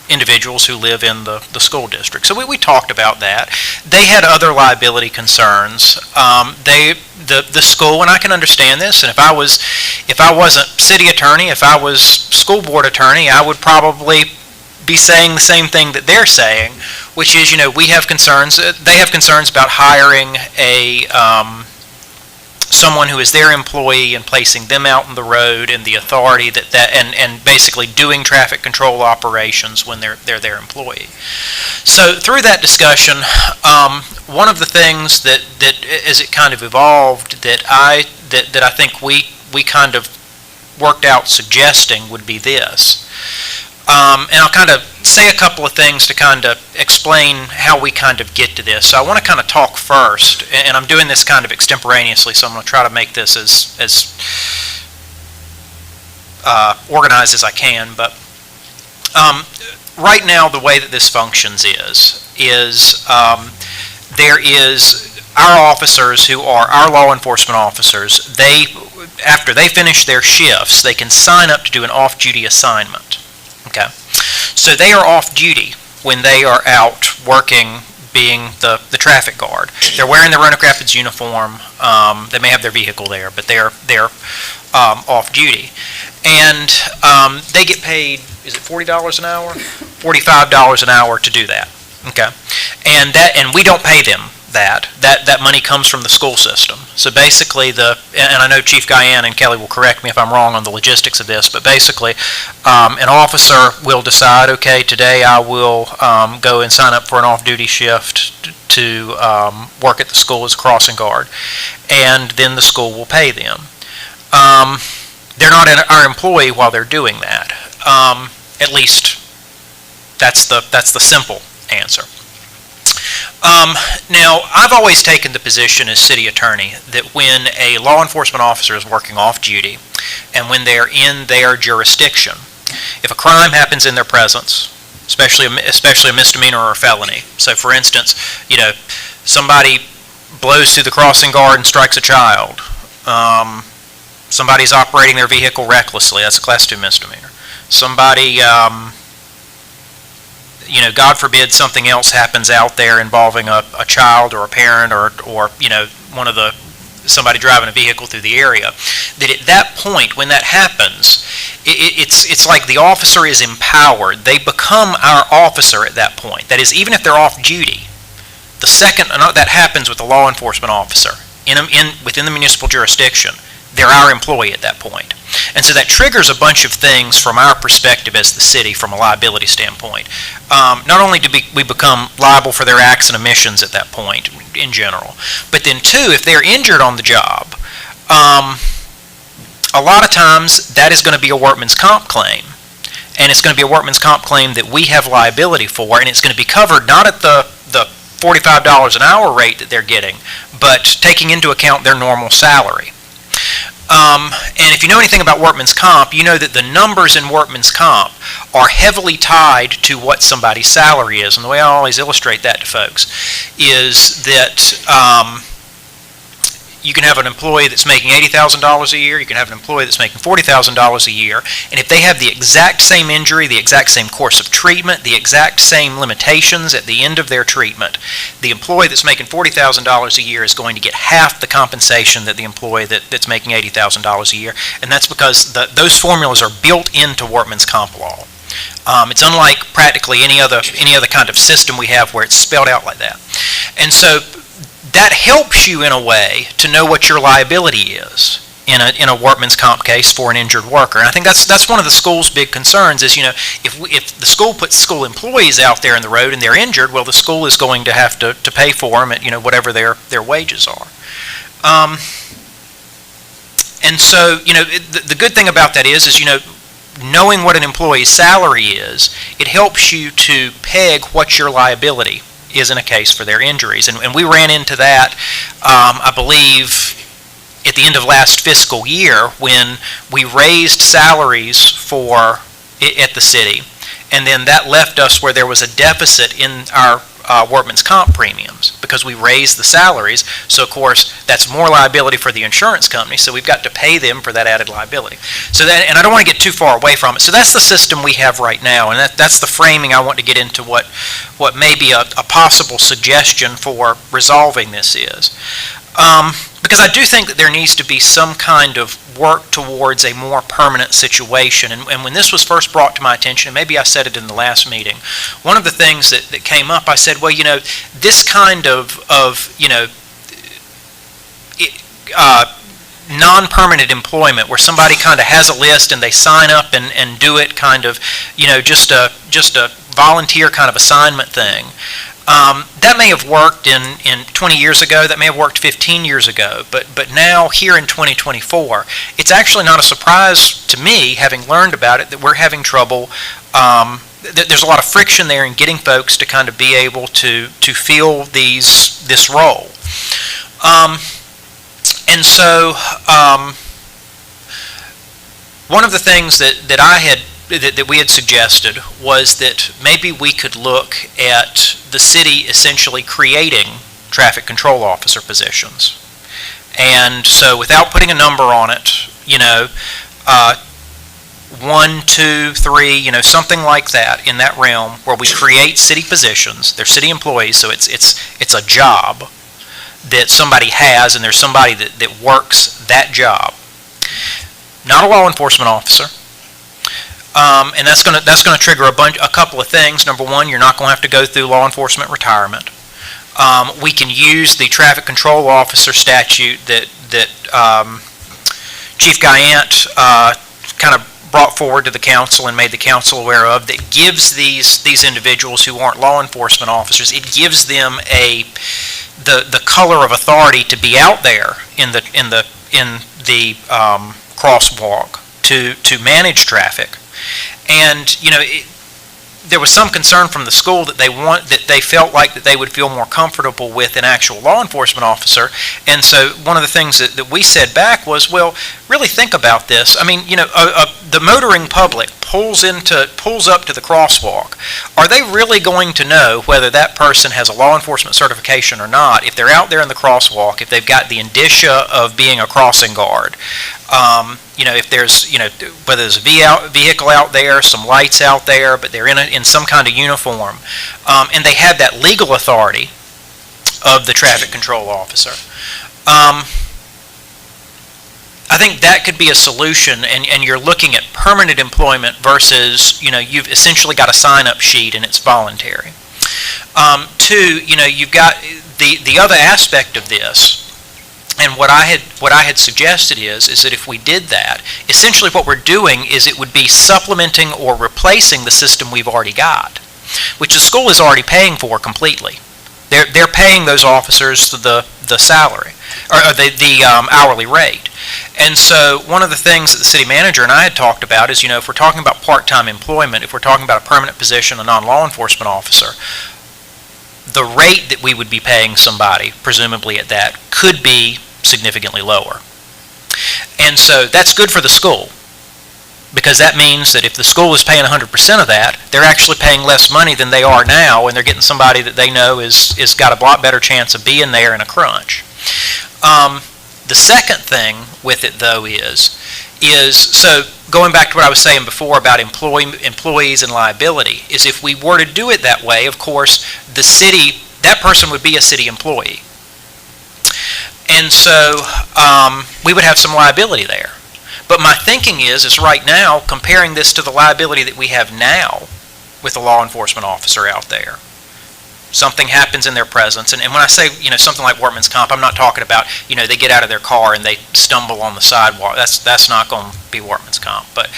individuals who live in the school district. So we talked about that. They had other liability concerns. The school, and I can understand this, and if I wasn't city attorney, if I was school board attorney, I would probably be saying the same thing that they're saying, which is, you know, we have concerns, they have concerns about hiring someone who is their employee and placing them out on the road, and the authority and basically doing traffic control operations when they're their employee. So through that discussion, one of the things that as it kind of evolved that I think we kind of worked out suggesting would be this. And I'll kind of say a couple of things to kind of explain how we kind of get to this. So I want to kind of talk first, and I'm doing this kind of extemporaneously, so I'm going to try to make this as organized as I can. But right now, the way that this functions is there is our officers who are our law enforcement officers. They, after they finish their shifts, they can sign up to do an off-duty assignment. Okay? So they are off-duty when they are out working, being the traffic guard. They're wearing their Roanoke Rapids uniform. They may have their vehicle there, but they're off-duty. And they get paid, is it $40 an hour? $45 an hour to do that. Okay? And we don't pay them that money comes from the school system. So basically and I know Chief Guyan and Kelly will correct me if I'm wrong on the logistics of this, but basically an officer will decide, okay, today I will go and sign up for an off-duty shift to work at the school as a crossing guard, and then the school will pay them. They're not our employee while they're doing that. At least that's the simple answer. Now, I've always taken the position as city attorney that when a law enforcement officer is working off-duty and when they're in their jurisdiction, if a crime happens in their presence, especially a misdemeanor or a felony, so for instance, somebody blows through the crossing guard and strikes a child, somebody's operating their vehicle recklessly, that's a Class 2 misdemeanor. Somebody God forbid something else happens out there involving a child or a parent or somebody driving a vehicle through the area, that at that point, when that happens, it's like the officer is empowered. They become our officer at that point. That is, even if they're off duty, the second that happens with a law enforcement officer within the municipal jurisdiction, they're our employee at that point. And so that triggers a bunch of things from our perspective as the city from a liability standpoint. Not only do we become liable for their acts and omissions at that point in general, but then two, if they're injured on the job, a lot of times that is going to be a workman's comp claim. And it's going to be a workman's comp claim that we have liability for, and it's going to be covered not at the $45 an hour rate that they're getting, but taking into account their normal salary. And if you know anything about workman's comp, you know that the numbers in workman's comp are heavily tied to what somebody's salary is. And the way I always illustrate that to folks is that you can have an employee that's making $80,000 a year, you can have an employee that's making $40,000 a year, and if they have the exact same injury, the exact same course of treatment, the exact same limitations at the end of their treatment, the employee that's making $40,000 a year is going to get half the compensation that the employee that's making $80,000 a year, and that's because those formulas are built into workman's comp law. It's unlike practically any other kind of system we have where it's spelled out like that. And so that helps you in a way to know what your liability is in a workman's comp case for an injured worker. And I think that's one of the school's big concerns is, if the school puts school employees out there in the road and they're injured, well, the school is going to have to pay for them at, whatever their wages are. And so, the good thing about that is knowing what an employee's salary is, it helps you to peg what your liability is in a case for their injuries. And we ran into that, I believe, at the end of last fiscal year when we raised salaries at the city, and then that left us where there was a deficit in our workman's comp premiums because we raised the salaries. So, of course, that's more liability for the insurance company, so we've got to pay them for that added liability. So and I don't want to get too far away from it. So that's the system we have right now, and that's the framing I want to get into what may be a possible suggestion for resolving this is. Because I do think that there needs to be some kind of work towards a more permanent situation. And when this was first brought to my attention, and maybe I said it in the last meeting, one of the things that came up, I said, well, this kind of non-permanent employment where somebody kind of has a list and they sign up and do it kind of, just a volunteer kind of assignment thing. That may have worked in 20 years ago, that may have worked 15 years ago, but now here in 2024, it's actually not a surprise to me, having learned about it, that we're having trouble, there's a lot of friction there in getting folks to kind of be able to fill this role. And so one of the things that we had suggested was that maybe we could look at the city essentially creating traffic control officer positions. And so without putting a number on it, 1, 2, 3, something like that in that realm where we create city positions. They're city employees, so it's a job that somebody has, and there's somebody that works that job. Not a law enforcement officer. And that's going to trigger a couple of things. Number one, you're not going to have to go through law enforcement retirement. We can use the traffic control officer statute that Chief Guyant kind of brought forward to the council and made the council aware of, that gives these individuals who aren't law enforcement officers, it gives them the color of authority to be out there in the crosswalk to manage traffic. And there was some concern from the school that they felt like that they would feel more comfortable with an actual law enforcement officer. And so one of the things that we said back was, well, really think about this. I mean, the motoring public pulls up to the crosswalk. Are they really going to know whether that person has a law enforcement certification or not if they're out there in the crosswalk, if they've got the indicia of being a crossing guard? If there's, whether there's a vehicle out there, some lights out there, but they're in some kind of uniform, and they have that legal authority of the traffic control officer. I think that could be a solution, and you're looking at permanent employment versus, you've essentially got a sign-up sheet and it's voluntary. Two, you've got the other aspect of this. And what I had suggested is that if we did that, essentially what we're doing is it would be supplementing or replacing the system we've already got, which the school is already paying for completely. They're paying those officers the salary or the hourly rate. And so one of the things that the city manager and I had talked about is, if we're talking about part-time employment, if we're talking about a permanent position, a non-law enforcement officer, the rate that we would be paying somebody, presumably at that, could be significantly lower. And so that's good for the school, because that means that if the school is paying 100% of that, they're actually paying less money than they are now, and they're getting somebody that they know is got a lot better chance of being there in a crunch. The second thing with it, though, is so going back to what I was saying before about employees and liability, is if we were to do it that way, of course, the city, that person would be a city employee. And so we would have some liability there. But my thinking is right now, comparing this to the liability that we have now with a law enforcement officer out there, something happens in their presence. And when I say, something like workman's comp, I'm not talking about, they get out of their car and they stumble on the sidewalk. That's not going to be workman's comp, but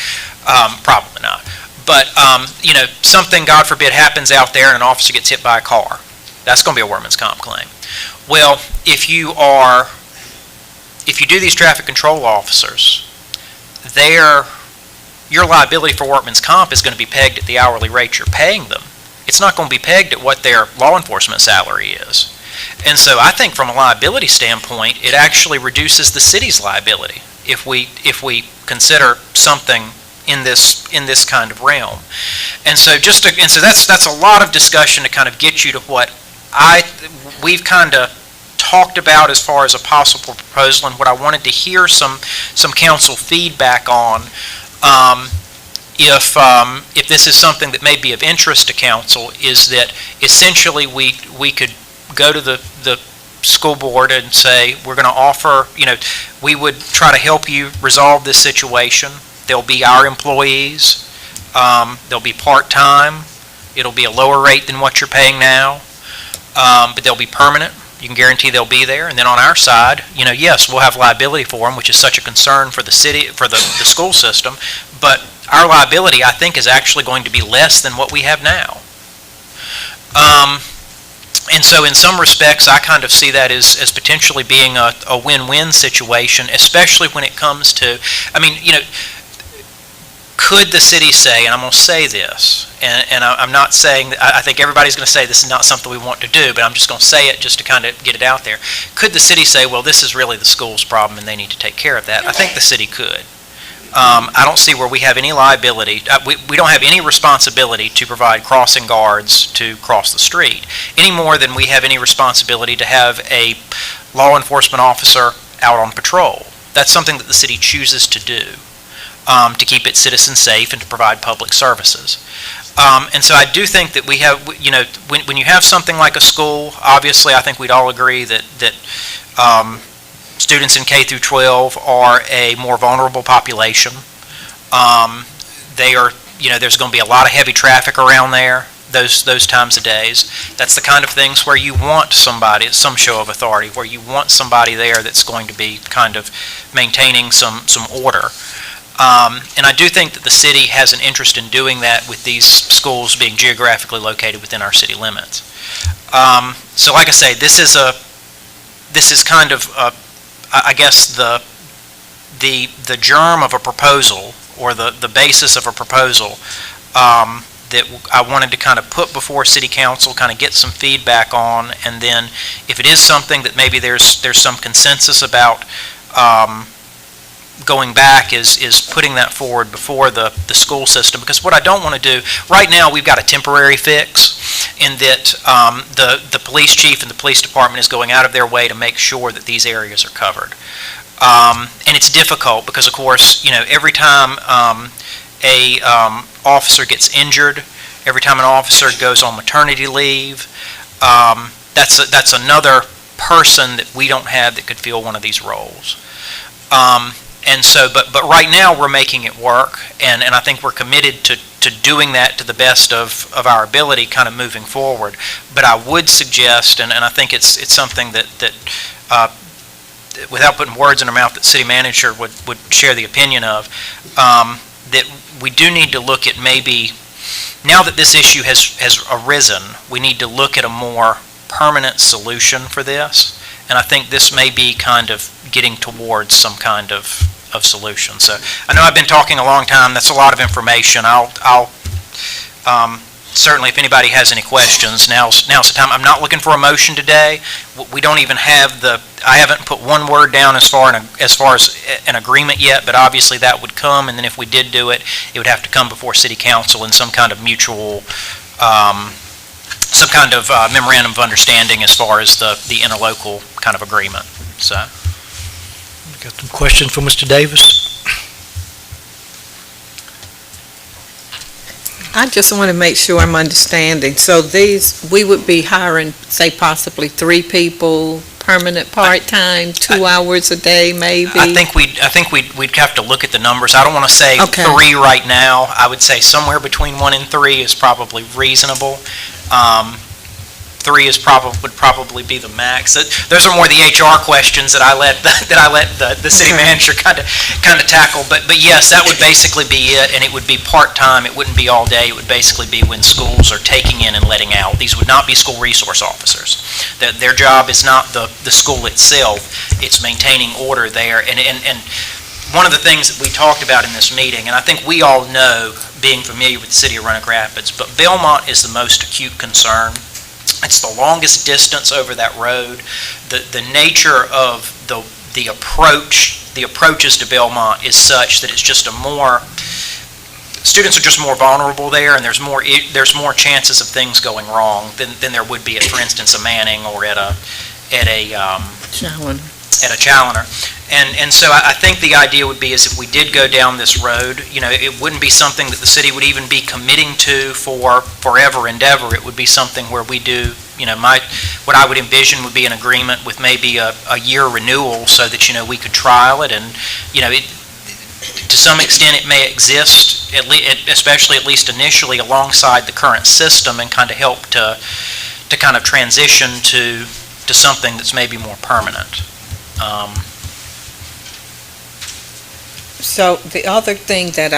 probably not. But, something, God forbid, happens out there and an officer gets hit by a car. That's going to be a workman's comp claim. Well, if you do these traffic control officers, your liability for workman's comp is going to be pegged at the hourly rate you're paying them. It's not going to be pegged at what their law enforcement salary is. And so I think from a liability standpoint, it actually reduces the city's liability if we consider something in this kind of realm. And so that's a lot of discussion to kind of get you to what we've kind of talked about as far as a possible proposal, and what I wanted to hear some council feedback on, if this is something that may be of interest to council, is that essentially we could go to the school board and say, we're going to offer, we would try to help you resolve this situation. They'll be our employees. They'll be part-time. It'll be a lower rate than what you're paying now, but they'll be permanent. You can guarantee they'll be there. And then on our side, yes, we'll have liability for them, which is such a concern for the city, for the school system. But our liability, I think, is actually going to be less than what we have now. And so in some respects, I kind of see that as potentially being a win-win situation, especially when it comes to, could the city say, and I'm going to say this, and I'm not saying that, I think everybody's going to say this is not something we want to do, but I'm just going to say it just to kind of get it out there. Could the city say, well, this is really the school's problem and they need to take care of that? I think the city could. I don't see where we have any liability. We don't have any responsibility to provide crossing guards to cross the street, any more than we have any responsibility to have a law enforcement officer out on patrol. That's something that the city chooses to do, to keep its citizens safe and to provide public services. And so I do think that we have, when you have something like a school, obviously I think we'd all agree that students in K through 12 are a more vulnerable population. They are, there's going to be a lot of heavy traffic around there those times of days. That's the kind of things where you want somebody, some show of authority, where you want somebody there that's going to be kind of maintaining some order. And I do think that the city has an interest in doing that with these schools being geographically located within our city limits. So like I say, this is kind of, I guess, the germ of a proposal, or the basis of a proposal, that I wanted to kind of put before City Council, kind of get some feedback on, and then if it is something that maybe there's some consensus about, going back is putting that forward before the school system. Because what I don't want to do, right now we've got a temporary fix in that the police chief and the police department is going out of their way to make sure that these areas are covered. And it's difficult because, of course, every time a officer gets injured, every time an officer goes on maternity leave, that's another person that we don't have that could fill one of these roles. And so, but right now we're making it work, and I think we're committed to doing that to the best of our ability, kind of moving forward. But I would suggest, and I think it's something that without putting words in our mouth, that city manager would share the opinion of, that we do need to look at, maybe, now that this issue has arisen, we need to look at a more permanent solution for this. And I think this may be kind of getting towards some kind of solution. So I know I've been talking a long time. That's a lot of information. I'll certainly, if anybody has any questions, now's the time. I'm not looking for a motion today. We don't even have I haven't put one word down as far as an agreement yet, but obviously that would come, and then if we did do it, it would have to come before City Council in some kind of mutual, some kind of memorandum of understanding as far as the interlocal kind of agreement. So, Got some questions for Mr. Davis? I just want to make sure I'm understanding. So we would be hiring, say, possibly 3 people, permanent, part-time, 2 hours a day, maybe? I think we'd have to look at the numbers. I don't want to say Okay. 3 right now. I would say somewhere between 1 and 3 is probably reasonable. 3 would probably be the max. Those are more the HR questions that I let the city manager kind of tackle. But yes, that would basically be it, and it would be part-time. It wouldn't be all day. It would basically be when schools are taking in and letting out. These would not be school resource officers. Their job is not the school itself. It's maintaining order there. And one of the things that we talked about in this meeting, and I think we all know, being familiar with the city of Roanoke Rapids, but Belmont is the most acute concern. It's the longest distance over that road. The nature of the approaches to Belmont is such that it's just students are just more vulnerable there, and there's more chances of things going wrong than there would be at, for instance, a Manning or at a Challoner. And so I think the idea would be is if we did go down this road, it wouldn't be something that the city would even be committing to for forever and ever. It would be something where we do, what I would envision would be an agreement with maybe a year renewal so that, we could trial it, and, to some extent it may exist, especially at least initially, alongside the current system, and kind of help to kind of transition to something that's maybe more permanent. So the other thing that,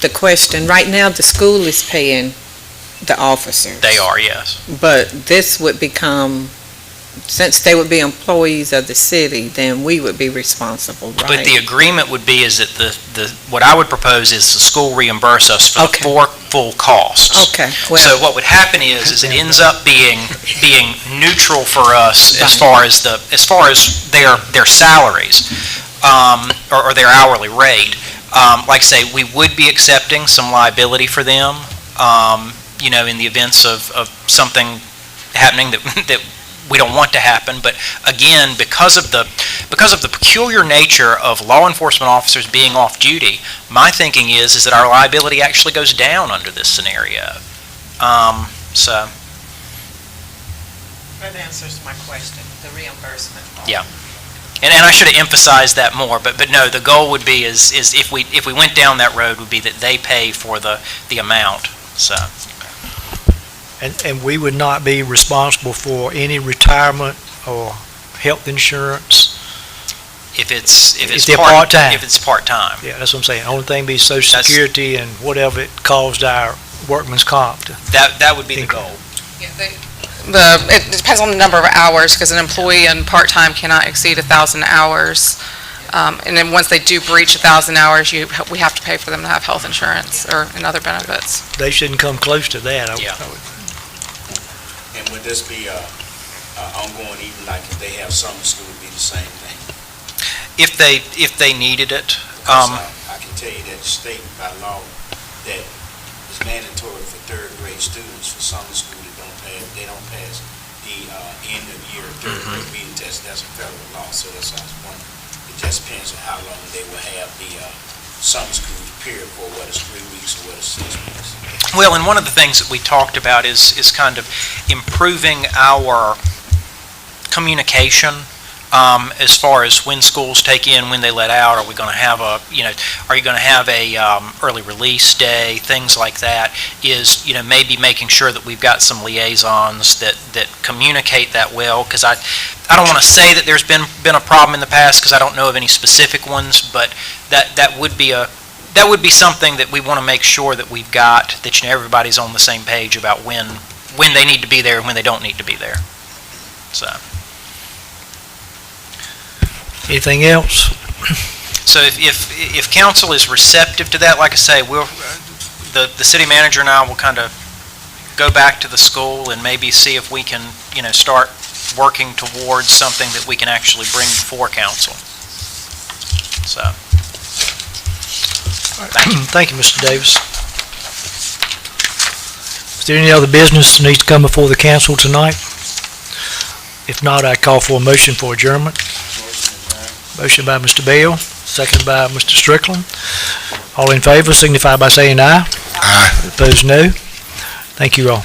the question, right now the school is paying the officers. They are, yes. But this would become, since they would be employees of the city, then we would be responsible, right? But the agreement would be is that what I would propose is the school reimburse us for the 4 full costs. Okay. So what would happen is it ends up being neutral for us as far as their salaries. Or their hourly rate. Like I say, we would be accepting some liability for them, in the events of something happening that we don't want to happen, but again, because of the peculiar nature of law enforcement officers being off duty, my thinking is that our liability actually goes down under this scenario. So, That answers my question, the reimbursement. yeah. And I should have emphasized that more, but no, the goal would be is if we went down that road would be that they pay for the amount, so. And we would not be responsible for any retirement or health insurance? If it's they're part-time. If it's part-time. Yeah, that's what I'm saying. Only thing be Social That's- Security and whatever it caused our workman's comp to. That would be the goal. Yeah, it depends on the number of hours, because an employee in part-time cannot exceed 1,000 hours. And then once they do breach 1,000 hours, we have to pay for them to have health insurance and other benefits. They shouldn't come close to that. Yeah. And would this be ongoing, even like if they have summer school, would be the same thing? If they needed it, Because, I can tell you that the state by law that it's mandatory for third grade students for summer school they don't pass the end of year third grade reading test. That's a federal law, so that's how it's one. It just depends on how long they will have the summer school period for, whether it's 3 weeks or whether it's 6 weeks. well, and one of the things that we talked about is kind of improving our communication as far as when schools take in, when they let out. Are we going to have are you going to have a early release day, things like that, is, maybe making sure that we've got some liaisons that communicate that well, because I don't want to say that there's been a problem in the past, because I don't know of any specific ones, but that would be something that we want to make sure that we've got, that everybody's on the same page about when they need to be there and when they don't need to be there. So. Anything else? So if council is receptive to that, like I say, the city manager and I will kind of go back to the school and maybe see if we can, start working towards something that we can actually bring before council. So, thank you. Thank you, Mr. Davis. Is there any other business that needs to come before the council tonight? If not, I call for a motion for adjournment. Motion by Mr. Bell, seconded by Mr. Strickland. All in favor signify by saying aye. Aye. Opposed, no. Thank you all.